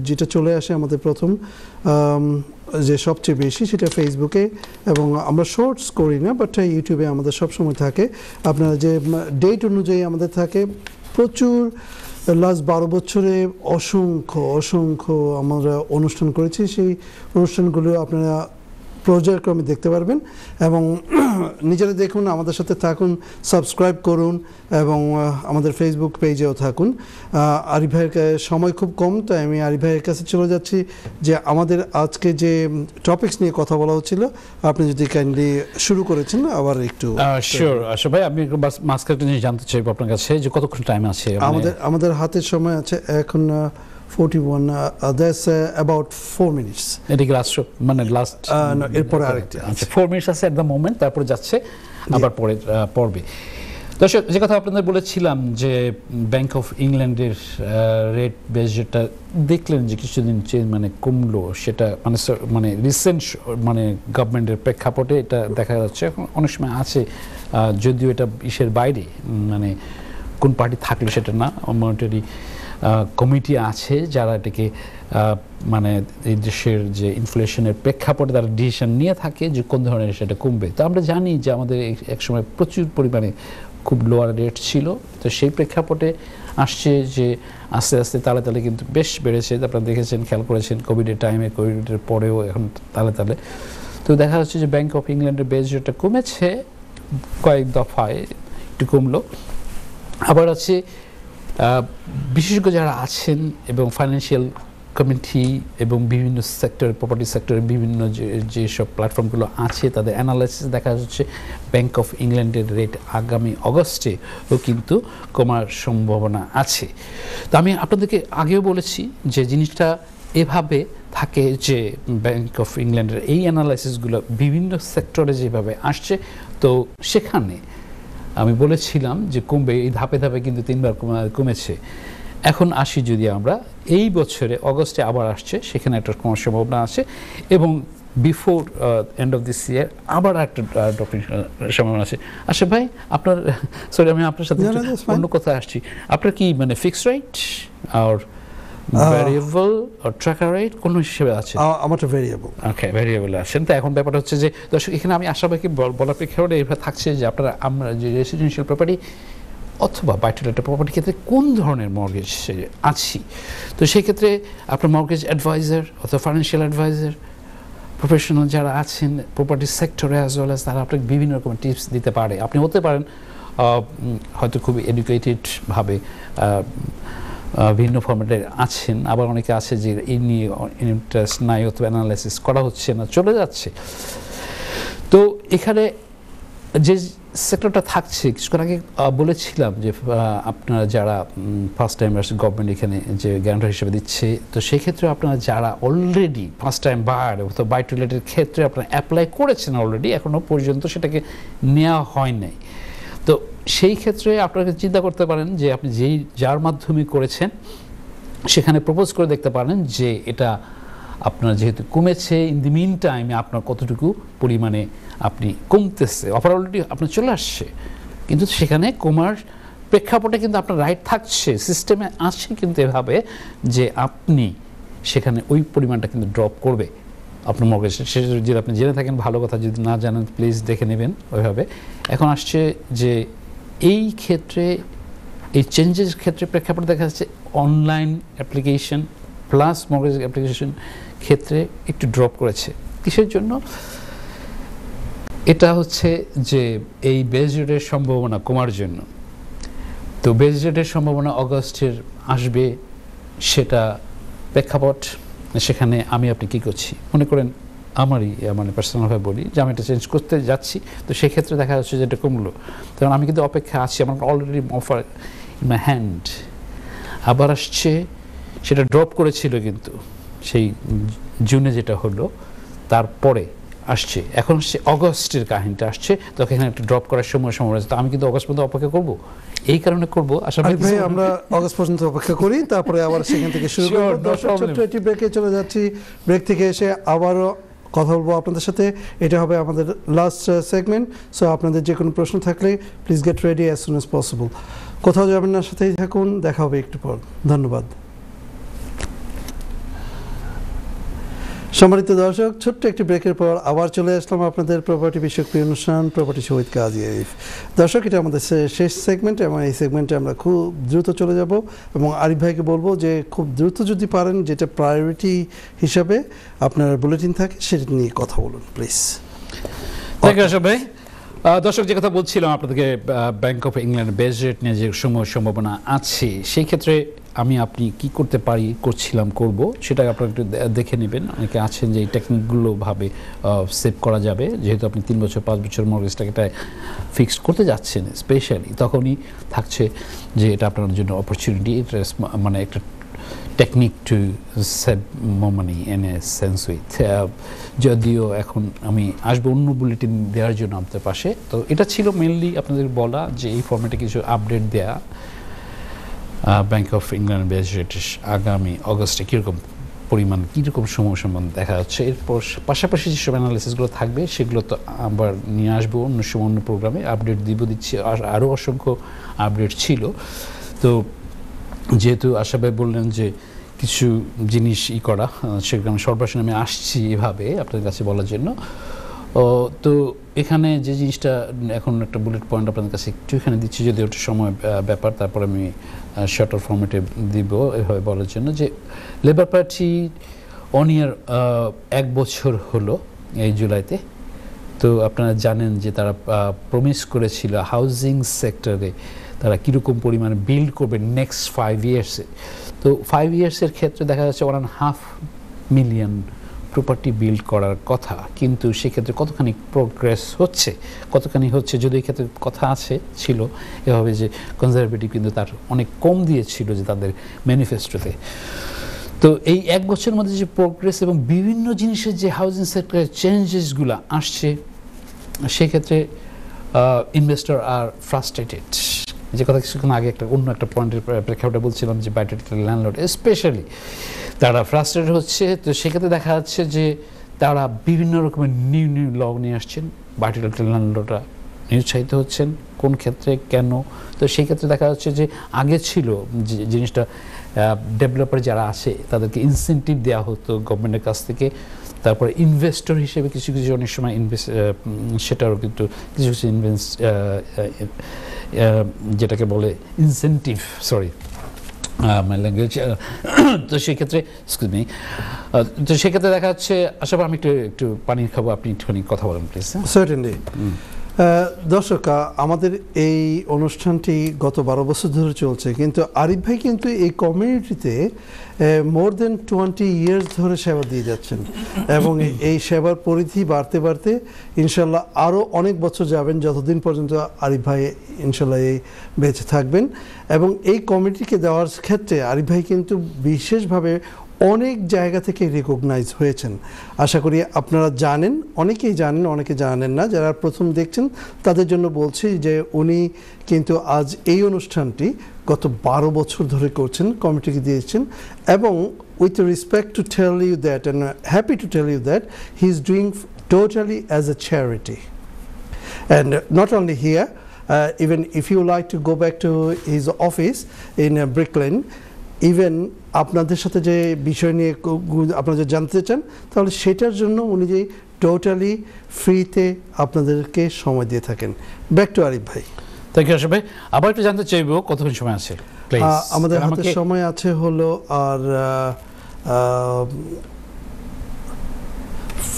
যেটা চলে আসে আমাদের প্রথম যে সবচেয়ে বেশি সেটা ফেসবুকে, এবং আমরা শর্টস করি না, বাট ইউটিউবে আমাদের সবসময় থাকে। আপনারা যে ডেট অনুযায়ী আমাদের থাকে প্রচুর, লাস্ট 12 বছরে অসংখ্য আমরা অনুষ্ঠান করেছি। সেই অনুষ্ঠানগুলো আপনারা পর্যায়ক্রমে দেখতে পারবেন, এবং নিজেরা দেখুন, আমাদের সাথে থাকুন, সাবস্ক্রাইব করুন, এবং আমাদের ফেসবুক পেজেও থাকুন। আরিফ ভাইয়ের সময় খুব কম, তাই আমি আরিফ ভাইয়ের কাছে চলে যাচ্ছি যে আমাদের আজকে যে টপিকস নিয়ে কথা বলা হচ্ছিল, আপনি যদি কাইন্ডলি শুরু করেছেন আবার একটু। শিওর আশা ভাই, আমি মাঝখানে একটা জিনিস জানতে চাইবো আপনার কাছে যে কতক্ষণ টাইম আছে আমাদের হাতের সময় আছে এখন 41, that's about 4 minutes. এটা কি লাস্ট মানে লাস্ট এরপরে আরেকটা আচ্ছা 4 মিনিটস আছে এট দ্য মোমেন্ট, তারপরে যাচ্ছে আবার পরে পড়বে। দর্শক, যে কথা আপনাদের বলেছিলাম যে ব্যাংক অফ ইংল্যান্ডের রেট বেস যেটা দেখলেন যে কিছুদিন মানে কমলো, সেটা মানে রিসেন্ট মানে গভর্নমেন্টের প্রেক্ষাপটে এটা দেখা যাচ্ছে। এখন অনেক সময় আছে, যদিও এটা ইসের বাইরে, মানে কোন পার্টি থাকলে সেটা না, মনিটারি কমিটি আছে যারা এটাকে মানে এই দেশের যে ইনফ্লেশনের প্রেক্ষাপটে তারা ডিসিশন নিয়ে থাকে যে কোন ধরনের সেটা কমবে। তো আমরা জানি যে আমাদের একসময় প্রচুর পরিমাণে খুব লোয়ার রেট ছিল, তো সেই প্রেক্ষাপটে আসছে যে আস্তে আস্তে তালে তালে কিন্তু বেশ বেড়েছে। আপনারা দেখেছেন, খেয়াল করেছেন কোভিডের টাইমে, কোভিডের পরেও এখন তালে তালে। তো দেখা যাচ্ছে যে ব্যাংক অফ ইংল্যান্ডের বেস রেটটা কমেছে, কয়েক দফায় একটু কমলো। আবার আছে বিশেষজ্ঞ যারা আছেন এবং ফাইন্যান্সিয়াল কমিটি এবং বিভিন্ন সেক্টরের, প্রপার্টি সেক্টরের বিভিন্ন যেসব প্ল্যাটফর্মগুলো আছে তাদের অ্যানালাইসিস দেখা যাচ্ছে ব্যাংক অফ ইংল্যান্ডের রেট আগামী অগস্টেও কিন্তু কমার সম্ভাবনা আছে। তো আমি আপনাদেরকে আগেও বলেছি যে জিনিসটা এভাবে থাকে যে ব্যাংক অফ ইংল্যান্ডের এই অ্যানালাইসিসগুলো বিভিন্ন সেক্টরে যেভাবে আসছে, তো সেখানে আমি বলেছিলাম যে কমবে, এই ধাপে ধাপে কিন্তু 3বার কমেছে। এখন আসি যদি আমরা এই বছরে অগস্টে আবার আসছে, সেখানে একটা কমার সম্ভাবনা আছে, এবং বিফোর এন্ড অফ দিস ইয়ার আবার একটা ড্রপ সম্ভাবনা আছে। আচ্ছা ভাই, আপনার সরি আমি আপনার সাথে অন্য কথা আসছি, আপনার কি মানে ফিক্সড রেট আর ভ্যারিয়েবল আর ট্র্যাকার রেট কোন হিসেবে আছে? আমারটা ভ্যারিয়েবল। ওকে, ভ্যারিয়েবল আছেন। তো এখন ব্যাপারটা হচ্ছে যে দর্শক, এখানে আমি আশাবাদী বলার প্রেক্ষাপটে এভাবে থাকছে যে আপনারা আমরা যে রেসিডেন্সিয়াল প্রপার্টি অথবা বাই টু লেট প্রপার্টির ক্ষেত্রে কোন ধরনের মর্গেজ আছি, তো সেই ক্ষেত্রে আপনার মর্গেজ অ্যাডভাইজার অথবা ফাইন্যান্সিয়াল অ্যাডভাইজার প্রফেশনাল যারা আছেন প্রপার্টি সেক্টরে অ্যাজ ওয়েল অ্যাজ, তারা আপনাকে বিভিন্ন রকমের টিপস দিতে পারে। আপনি হতে পারেন হয়তো খুব এডুকেটেডভাবে ভিন্ন ফর্মেটে আছেন, আবার অনেকে আছে যে এই নিয়ে ইন্টারেস্ট নাই অথবা অ্যানালাইসিস করা হচ্ছে না, চলে যাচ্ছে। তো এখানে যে সেক্টরটা থাকছে, কিছুক্ষণ আগে বলেছিলাম যে আপনারা যারা ফার্স্ট টাইমার্স গভর্নমেন্ট এখানে যে গ্যারান্টার হিসেবে দিচ্ছে, তো সেই ক্ষেত্রে আপনারা যারা অলরেডি ফার্স্ট টাইম বায়ার অথবা বাই টু লেটের ক্ষেত্রে আপনারা অ্যাপ্লাই করেছেন অলরেডি, এখনও পর্যন্ত সেটাকে নেওয়া হয় নাই। তো সেই ক্ষেত্রে আপনাকে চিন্তা করতে পারেন যে আপনি যার মাধ্যমে করেছেন সেখানে প্রপোজ করে দেখতে পারেন যে এটা আপনার যেহেতু কমেছে, ইন দি মিন টাইমে আপনার কতটুকু পরিমাণে আপনি কমতেছে। অফার অলরেডি আপনার চলে আসছে, কিন্তু সেখানে কমার প্রেক্ষাপটে কিন্তু আপনার রাইট থাকছে, সিস্টেমে আসছে কিন্তু এভাবে যে আপনি সেখানে ওই পরিমাণটা কিন্তু ড্রপ করবে আপনার মর্গেজ। সে যদি আপনি জেনে থাকেন ভালো কথা, যদি না জানেন প্লিজ দেখে নেবেন ওইভাবে। এখন আসছে যে এই ক্ষেত্রে এই চেঞ্জের ক্ষেত্রে প্রেক্ষাপটে দেখা যাচ্ছে online application plus mortgage application ক্ষেত্রে একটু ড্রপ করেছে। কিসের জন্য? এটা হচ্ছে যে এই বেস রেটের সম্ভাবনা কমার জন্য। তো বেস রেটের সম্ভাবনা অগাস্টের আসবে, সেটা প্রেক্ষাপট। সেখানে আমি আপনি কী করছি, মনে করেন আমারই মানে পার্সোনালভাবে বলি যে আমি এটা চেঞ্জ করতে যাচ্ছি, তো সেক্ষেত্রে দেখা যাচ্ছে যে এটা কমলো, কারণ আমি কিন্তু অপেক্ষা আছি, আমার already offer in my hand. আবার আসছে, সেটা ড্রপ করেছিল কিন্তু সেই জুনে যেটা হলো, তারপরে আসছে এখন আসছে অগস্টের কাহিনীটা আসছে, তো এখানে একটা ড্রপ করার সময় আছে। তো আমি কিন্তু অগস্ট পর্যন্ত অপেক্ষা করবো, এই কারণে করবো। আশা ভাই আমরা অগস্ট পর্যন্ত অপেক্ষা করি, তারপরে আবার সেখান থেকে শুরু করবো। ছোট্ট একটি ব্রেকে চলে যাচ্ছি, ব্রেক থেকে এসে আবারও কথা বলবো আপনাদের সাথে। এটা হবে আমাদের লাস্ট সেগমেন্ট। সো আপনাদের যে কোনো প্রশ্ন থাকলে please get ready as soon as possible. কোথাও যাবেন না, সাথেই থাকুন, দেখা হবে একটু পর। ধন্যবাদ। সম্মানিত দর্শক, ছোট্ট একটি ব্রেকের পর আবার চলে আসলাম আপনাদের প্রপার্টি বিষয়ক প্রিয় অনুষ্ঠান property show with Kazi Arif. দর্শক, এটা আমাদের শেষ সেগমেন্ট এবং এই সেগমেন্টে আমরা খুব দ্রুত চলে যাব এবং আরিফ ভাইকে বলবো যে খুব দ্রুত যদি পারেন যেটা প্রায়োরিটি হিসাবে আপনার বুলেটিন থাকে সেটা নিয়ে কথা বলুন প্লিজ। থ্যাংক ইউ আশরাফ ভাই। দর্শক, যে কথা বলছিলাম আপনাদেরকে bank of England base rate নিয়ে যে সম্ভাবনা আছে, সেই ক্ষেত্রে আমি আপনি কি করতে পারি, করব, সেটা আপনারা একটু দেখে নেবেন। অনেকে আছেন যে এই টেকনিকগুলো ভাবে সেভ করা যাবে, যেহেতু আপনি 3 বছর 5 বছর মর্গেজটাকে ফিক্সড করতে যাচ্ছেন স্পেশালি, তখনই থাকছে যে এটা আপনার জন্য অপরচুনিটি, মানে একটা technique to save money in a sense with. যদিও এখন আমি আসবো অন্য বুলেটিন দেওয়ার জন্য আপনাদের পাশে, তো এটা ছিল মেনলি আপনাদের বলা যে এই ফর্মেটে কিছু আপডেট দেয়া bank of England base rate আগামী অগস্টে কীরকম পরিমাণ, কীরকম সময় সম্বন্ধে দেখা যাচ্ছে। এরপর পাশাপাশি যেসব অ্যানালিসিসগুলো থাকবে সেগুলো তো আবার নিয়ে আসবো অন্য সময় অন্য প্রোগ্রামে, আপডেট দিচ্ছি। আরও অসংখ্য আপডেট ছিল। তো যেহেতু আশা ভাই বললেন যে কিছু জিনিস করা, সেখানে সর্বশেষ আমি আসছি এভাবে আপনাদের কাছে বলার জন্য। তো এখানে যে জিনিসটা এখন একটা বুলেট পয়েন্ট আপনাদের কাছে একটু এখানে দিচ্ছি, যদি ওটা সময় ব্যাপার, তারপর আমি শর্টার ফর্মেটে দিব এভাবে বলার জন্য যে লেবার পার্টি অন ইয়ার 1 বছর হলো এই জুলাইতে। তো আপনারা জানেন যে তারা প্রমিস করেছিল হাউজিং সেক্টরে তারা কীরকম পরিমাণে বিল্ড করবে নেক্সট 5 ইয়ার্সে। তো 5 ইয়ার্সের ক্ষেত্রে দেখা যাচ্ছে 1.5 মিলিয়ন প্রপার্টি বিল্ড করার কথা, কিন্তু সেক্ষেত্রে কতখানি প্রোগ্রেস হচ্ছে, যদি এই ক্ষেত্রে কথা ছিল এভাবে যে কনজারভেটিভ কিন্তু তার অনেক কম দিয়েছিল যে তাদের ম্যানিফেস্টোতে। তো এই 1 বছরের মধ্যে যে প্রোগ্রেস এবং বিভিন্ন জিনিসের যে হাউজিং সেক্টরের চেঞ্জেসগুলো আসছে, সেক্ষেত্রে ইনভেস্টর আর ফ্রাস্ট্রেটেড। যে কথা কিছুক্ষণ আগে অন্য একটা পয়েন্টের প্রেক্ষাপটে বলছিলাম যে বাইটেড ল্যান্ডলর্ড স্পেশালি তারা ফ্রাস্ট্রেটেড হচ্ছে। তো সেক্ষেত্রে দেখা যাচ্ছে যে তারা বিভিন্ন রকমের নিউ নিউ ল নিয়ে আসছেন, ভার্টিক্যাল ল্যান্ডলটা নিরুৎসাহিত হচ্ছেন কোন ক্ষেত্রে কেন। তো সেই ক্ষেত্রে দেখা যাচ্ছে যে আগে ছিল যে জিনিসটা ডেভেলপার যারা আছে তাদেরকে ইনসেন্টিভ দেওয়া হতো গভর্নমেন্টের কাছ থেকে, তারপরে ইনভেস্টর হিসেবে কিছু কিছু অনেক সময় সেটারও কিন্তু কিছু কিছু যেটাকে বলে ইনসেন্টিভ, সরি মাই ল্যাঙ্গুয়েজ। তো সেক্ষেত্রে তো সেক্ষেত্রে দেখা যাচ্ছে আসলে আমি একটু পানি খাবো, আপনি একটুখানি কথা বলেন প্লিজ। সার্টেনলি। দর্শক, আমাদের এই অনুষ্ঠানটি গত 12 বছর ধরে চলছে, কিন্তু আরিফ ভাই কিন্তু এই কমিউনিটিতে মোর দেন 20 ইয়ার্স ধরে সেবা দিয়ে যাচ্ছেন এবং এই সেবার পরিধি বাড়তে বাড়তে ইনশাল্লাহ আরও অনেক বছর যাবেন, যতদিন পর্যন্ত আরিফ ভাই ইনশাল্লাহ এই বেঁচে থাকবেন। এবং এই কমিটিকে দেওয়ার ক্ষেত্রে আরিফ ভাই কিন্তু বিশেষভাবে অনেক জায়গা থেকে রিকগনাইজ হয়েছেন। আশা করি আপনারা জানেন, অনেকেই জানেন, অনেকে জানেন না। যারা প্রথম দেখছেন তাদের জন্য বলছি যে উনি কিন্তু আজ এই অনুষ্ঠানটি গত 12 বছর ধরে করছেন, কমিটিকে দিয়েছেন। এবং with respect to tell you that and happy to tell you that he is doing totally as a charity and not only here, even if you like to go back to his office in Brick Lane, even আপনাদের সাথে যে বিষয় নিয়ে আপনারা যে জানতে চান তাহলে সেটার জন্য উনি যে টোটালি ফ্রিতে আপনাদেরকে সময় দিয়ে থাকেন। ব্যাক টু আরিফ ভাই। থ্যাংক ইউ আশিফ ভাই। আবার একটু জানতে চাইবো কতক্ষণ সময় আছে প্লিজ? আমাদের হাতে সময় আছে হলো আর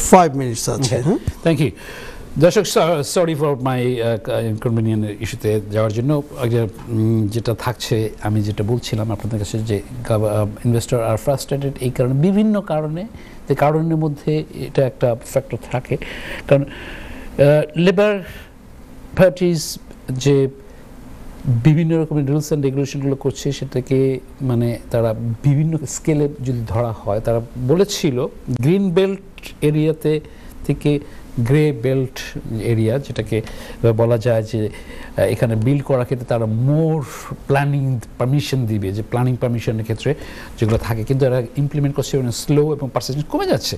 5 মিনিটস আছে। Thank you. দর্শক, সরি ফর মাই ইনকনভিনিয়েন্ট ইস্যুতে যাওয়ার জন্য। যেটা থাকছে, আমি যেটা বলছিলাম আপনাদের কাছে যে ইনভেস্টর আর ফ্রাস্ট্রেটেড এই কারণে, বিভিন্ন কারণে, যে কারণের মধ্যে এটা একটা ফ্যাক্টর থাকে। কারণ লেবার পার্টিস যে বিভিন্ন রকমের রুলস অ্যান্ড রেগুলেশনগুলো করছে সেটাকে মানে তারা বিভিন্ন স্কেলে যদি ধরা হয়, তারা বলেছিল গ্রিন বেল্ট এরিয়াতে থেকে গ্রে বেল্ট এরিয়া, যেটাকে বলা যায় যে এখানে বিল্ড করার ক্ষেত্রে তারা মোর প্ল্যানিং পারমিশন দিবে, যে প্ল্যানিং পারমিশনের ক্ষেত্রে যেগুলো থাকে, কিন্তু এরা ইমপ্লিমেন্ট করছে স্লো এবং পার্সেন্টেজ কমে যাচ্ছে।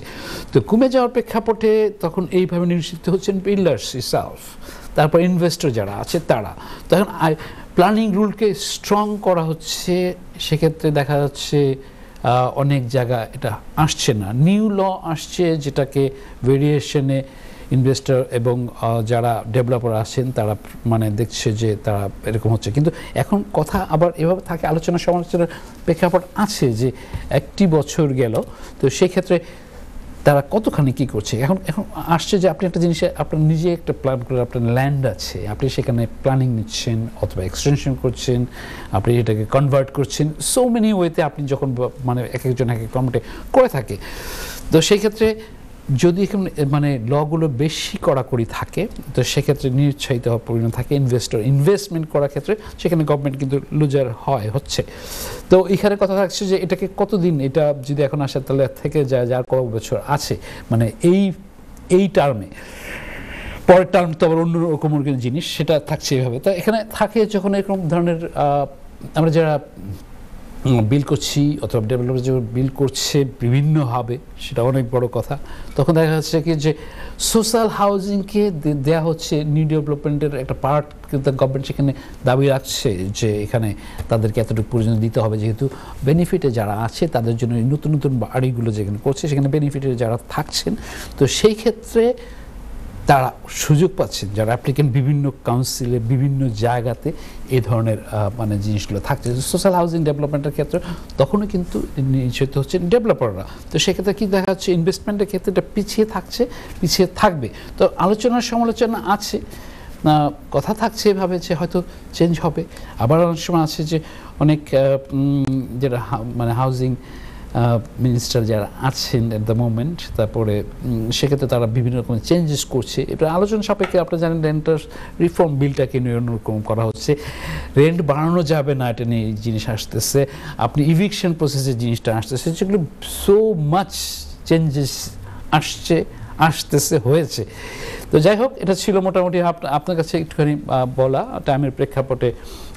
তো কমে যাওয়ার প্রেক্ষাপটে তখন এইভাবে নিশ্চিত হচ্ছেন বিল্ডার্স ইটসেলফ, তারপর ইনভেস্টর যারা আছে তারা। তখন প্ল্যানিং রুলকে স্ট্রং করা হচ্ছে, সেক্ষেত্রে দেখা যাচ্ছে অনেক জায়গা এটা আসছে না, নিউ ল আসছে যেটাকে ভেরিয়েশনে ইনভেস্টর এবং যারা ডেভেলপার আছেন তারা মানে দেখছে যে তারা এরকম হচ্ছে। কিন্তু এখন কথা আবার এভাবে থাকে, আলোচনা সমালোচনার প্রেক্ষাপট আছে যে 1টি বছর গেল, তো সেই ক্ষেত্রে তারা কতখানি কী করছে। এখন আসছে যে আপনি একটা জিনিসে আপনার নিজে একটা প্ল্যান করে, আপনার ল্যান্ড আছে, আপনি সেখানে প্ল্যানিং নিচ্ছেন অথবা এক্সটেনশন করছেন, আপনি এটাকে কনভার্ট করছেন, সো মেনি ওয়েতে আপনি যখন মানে এক একজন এক এক কমিটি করে থাকে। তো সেই ক্ষেত্রে যদি এখানে মানে লগুলো বেশি কড়াকড়ি থাকে তো সেক্ষেত্রে নিরুৎসাহিত হওয়ার পরিমাণ থাকে ইনভেস্টমেন্ট করার ক্ষেত্রে, সেখানে গভর্নমেন্ট কিন্তু লুজার হচ্ছে। তো এখানে কথা থাকছে যে এটাকে কতদিন, এটা যদি এখন আসে তাহলে থেকে যায় যার কত বছর আছে, মানে এই টার্মে, পরের টার্ম তো আবার অন্যরকম জিনিস, সেটা থাকছে এভাবে। তো এখানে থাকে যখন এরকম ধরনের আমরা যারা বিল করছি অথবা ডেভেলপার যে বিল করছে বিভিন্নভাবে, সেটা অনেক বড় কথা। তখন দেখা যাচ্ছে কি যে সোশ্যাল হাউজিংকে দেওয়া হচ্ছে নিউ ডেভেলপমেন্টের একটা পার্ট, কিন্তু গভর্নমেন্ট সেখানে দাবি রাখছে যে এখানে তাদেরকে এতটুকু প্রয়োজন দিতে হবে, যেহেতু বেনিফিটে যারা আছে তাদের জন্য নতুন নতুন বাড়িগুলো যেখানে করছে সেখানে বেনিফিটে যারা থাকছেন, তো সেই ক্ষেত্রে তারা সুযোগ পাচ্ছেন, যারা অ্যাপ্লিকেন্ট বিভিন্ন কাউন্সিলে বিভিন্ন জায়গাতে এই ধরনের মানে জিনিসগুলো থাকছে। সোশ্যাল হাউজিং ডেভেলপমেন্টের ক্ষেত্রে তখনও কিন্তু নিশ্চিত হচ্ছে ডেভেলপাররা। তো সেক্ষেত্রে কি দেখা যাচ্ছে ইনভেস্টমেন্টের ক্ষেত্রে এটা পিছিয়ে থাকবে। তো আলোচনা সমালোচনা আছে, কথা থাকছে এভাবে যে হয়তো চেঞ্জ হবে। আবার অনেক সময় আছে যে অনেক যেটা মানে হাউজিং মিনিস্টার যারা আছেন এট দ্য মোমেন্ট, তারপরে সেক্ষেত্রে তারা বিভিন্ন রকমের চেঞ্জেস করছে। এটা আলোচনা সাপেক্ষে আপনারা জানেন রেন্টার রিফর্ম বিলটাকে নিয়ে অন্যরকম করা হচ্ছে, রেন্ট বাড়ানো যাবে না এটা নিয়ে জিনিস আসতেছে, আপনি ইভিকশন প্রসেসের জিনিসটা আসতেছে, যেগুলো সো মাচ চেঞ্জেস আসতেছে হয়েছে। তো যাই হোক, এটা ছিল মোটামুটি আপনার কাছে একটুখানি বলা টাইমের প্রেক্ষাপটে।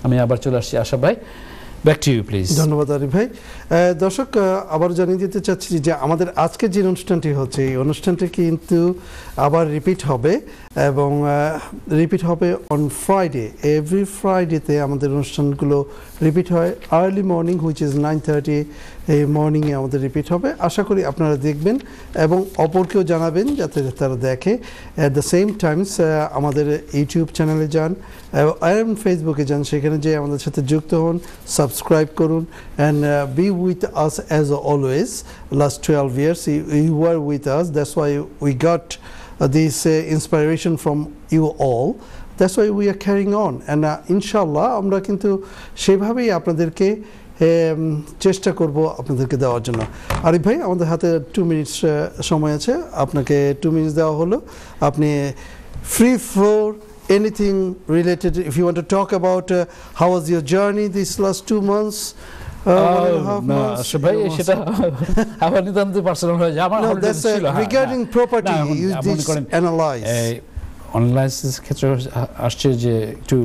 আমি আবার চলে আসছি আশা ভাই। Back to you please. ধন্যবাদ আরিফ ভাই। দর্শক, আবার জানিয়ে দিতে চাচ্ছি যে আমাদের আজকের যে অনুষ্ঠানটি হচ্ছে এই অনুষ্ঠানটি কিন্তু আবার রিপিট হবে এবং রিপিট হবে অন ফ্রাইডে। এভরি ফ্রাইডেতে আমাদের অনুষ্ঠানগুলো রিপিট হয় আর্লি মর্নিং, হুইচ ইজ 9:30 এই মর্নিংয়ে আমাদের রিপিট হবে। আশা করি আপনারা দেখবেন এবং অপরকেও জানাবেন যাতে তারা দেখে। অ্যাট দ্য সেম টাইমস আমাদের ইউটিউব চ্যানেলে যান এবং ফেসবুকে যান, সেখানে যে আমাদের সাথে যুক্ত হন, সাবস্ক্রাইব করুন and B with us as always. Last 12 years you were with us, that's why we got this inspiration from you all, that's why we are carrying on and ইনশাআল্লাহ আমরা কিন্তু সেভাবেই আপনাদেরকে চেষ্টা করব আপনাদেরকে দেওয়ার জন্য। আরিফ ভাই, আমাদের হাতে 2 মিনিটস সময় আছে, আপনাকে 2 মিনিটস দেওয়া হলো। আপনি free floor, anything related, if you want to talk about how was your journey these last 2 months, 1.5 months, ভাই সেটা আমার নিতান্ত পার্সোনাল হয়ে যায়। আমার regarding property you did analyze অনলাইন্সের ক্ষেত্রে আসছে যে একটু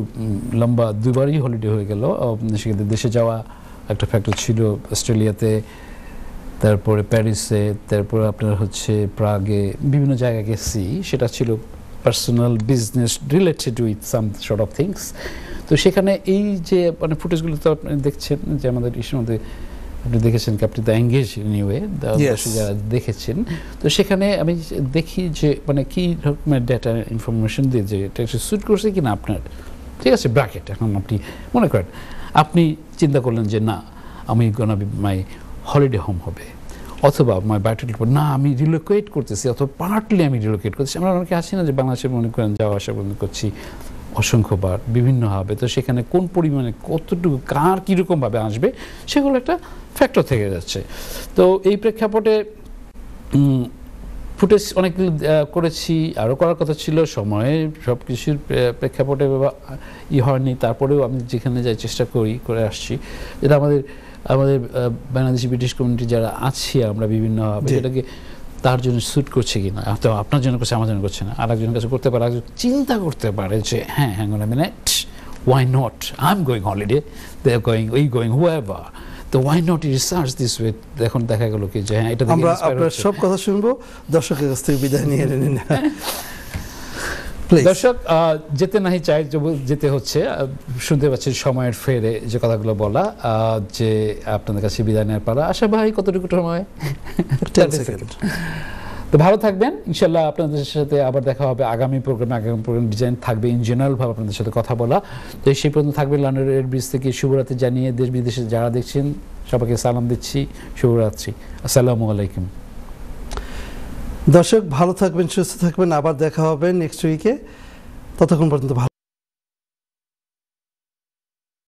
লম্বা 2বারই হলিডে হয়ে গেল। সেক্ষেত্রে দেশে যাওয়া একটা ফ্যাক্টর ছিল, অস্ট্রেলিয়াতে, তারপরে প্যারিসে, তারপরে আপনার হচ্ছে প্রাগে, বিভিন্ন জায়গায় গেছি। সেটা ছিল personal business related with some sort of things. তো সেখানে এই যে মানে ফুটেজগুলো তো আপনি দেখছেন যে আমাদের ইসের মধ্যে আপনি দেখেছেন কি, আপনি দ্য এঙ্গেজ নিউয়ে যারা দেখেছেন। তো সেখানে আমি দেখি যে মানে কী রকমের ডেটা ইনফরমেশন দিয়ে যে এটা স্যুট করছে কিনা আপনার, ঠিক আছে, ব্র্যাকেট। এখন আপনি মনে করেন আপনি চিন্তা করলেন যে না আমি gonna be my holiday home হবে, অথবা মাই ব্যাটেল না আমি রিলোকেট করতেছি, অথবা পার্টলি আমি রিলোকেট করতেছি। আমরা অনেকে আসি না যে বাংলাদেশে মনে করেন যাওয়া আসা করছি অসংখ্যবার বিভিন্নভাবে, তো সেখানে কোন পরিমাণে কতটুকু কার কীরকমভাবে আসবে সেগুলো একটা ফ্যাক্টর থেকে যাচ্ছে। তো এই প্রেক্ষাপটে ফুটেজ অনেকগুলো করেছি, আরও করার কথা ছিল, সময়ে সব কিছুর প্রেক্ষাপটে হয়নি। তারপরেও আমি যেখানে যাই চেষ্টা করে আসছি, যেটা আমাদের বাংলাদেশি ব্রিটিশ কমিউনিটি যারা আছি আমরা বিভিন্নভাবে সেটাকে তার জন্য স্যুট করছে কি না, তো আপনার জন্য করছে, আমার জন্য করছে না, আর একজনের কাছে করতে পারে, একজন চিন্তা করতে পারে যে হ্যাঁ hang on a minute, why not, I am going holiday, they are going however, তো why not research this way. এখন দেখা গেল কি যে হ্যাঁ এটা আমরা আপনার সব কথা শুনবো, দর্শকের কাছ থেকে বিদায় নিয়ে নিন। দর্শক যেতে নাহি চাই, যেতে হচ্ছে, শুনতে পাচ্ছেন সময়ের ফেরে যে কথাগুলো বলা, যে আপনাদের কাছে বিদায় নেওয়ার পালা। আশা ভাই কতটুকু সময়? 10 সেকেন্ড। তো ভালো থাকবেন, ইনশাল্লাহ আপনাদের সাথে আবার দেখা হবে আগামী প্রোগ্রামে। আগামী প্রোগ্রাম ডিজাইন থাকবে ইন জেনারেলভাবে আপনাদের সাথে কথা বলা। তো সেই পর্যন্ত থাকবে লন্ডন এর ব্রিজ থেকে শুভরাত্রি জানিয়ে দেশ বিদেশে যারা দেখছেন সবাইকে সালাম দিচ্ছি, শুভরাত্রি, আসসালামু আলাইকুম। দর্শক ভালো থাকবেন, সুস্থ থাকবেন, আবার দেখা হবে নেক্সট উইকে। ততক্ষণ পর্যন্ত ভালো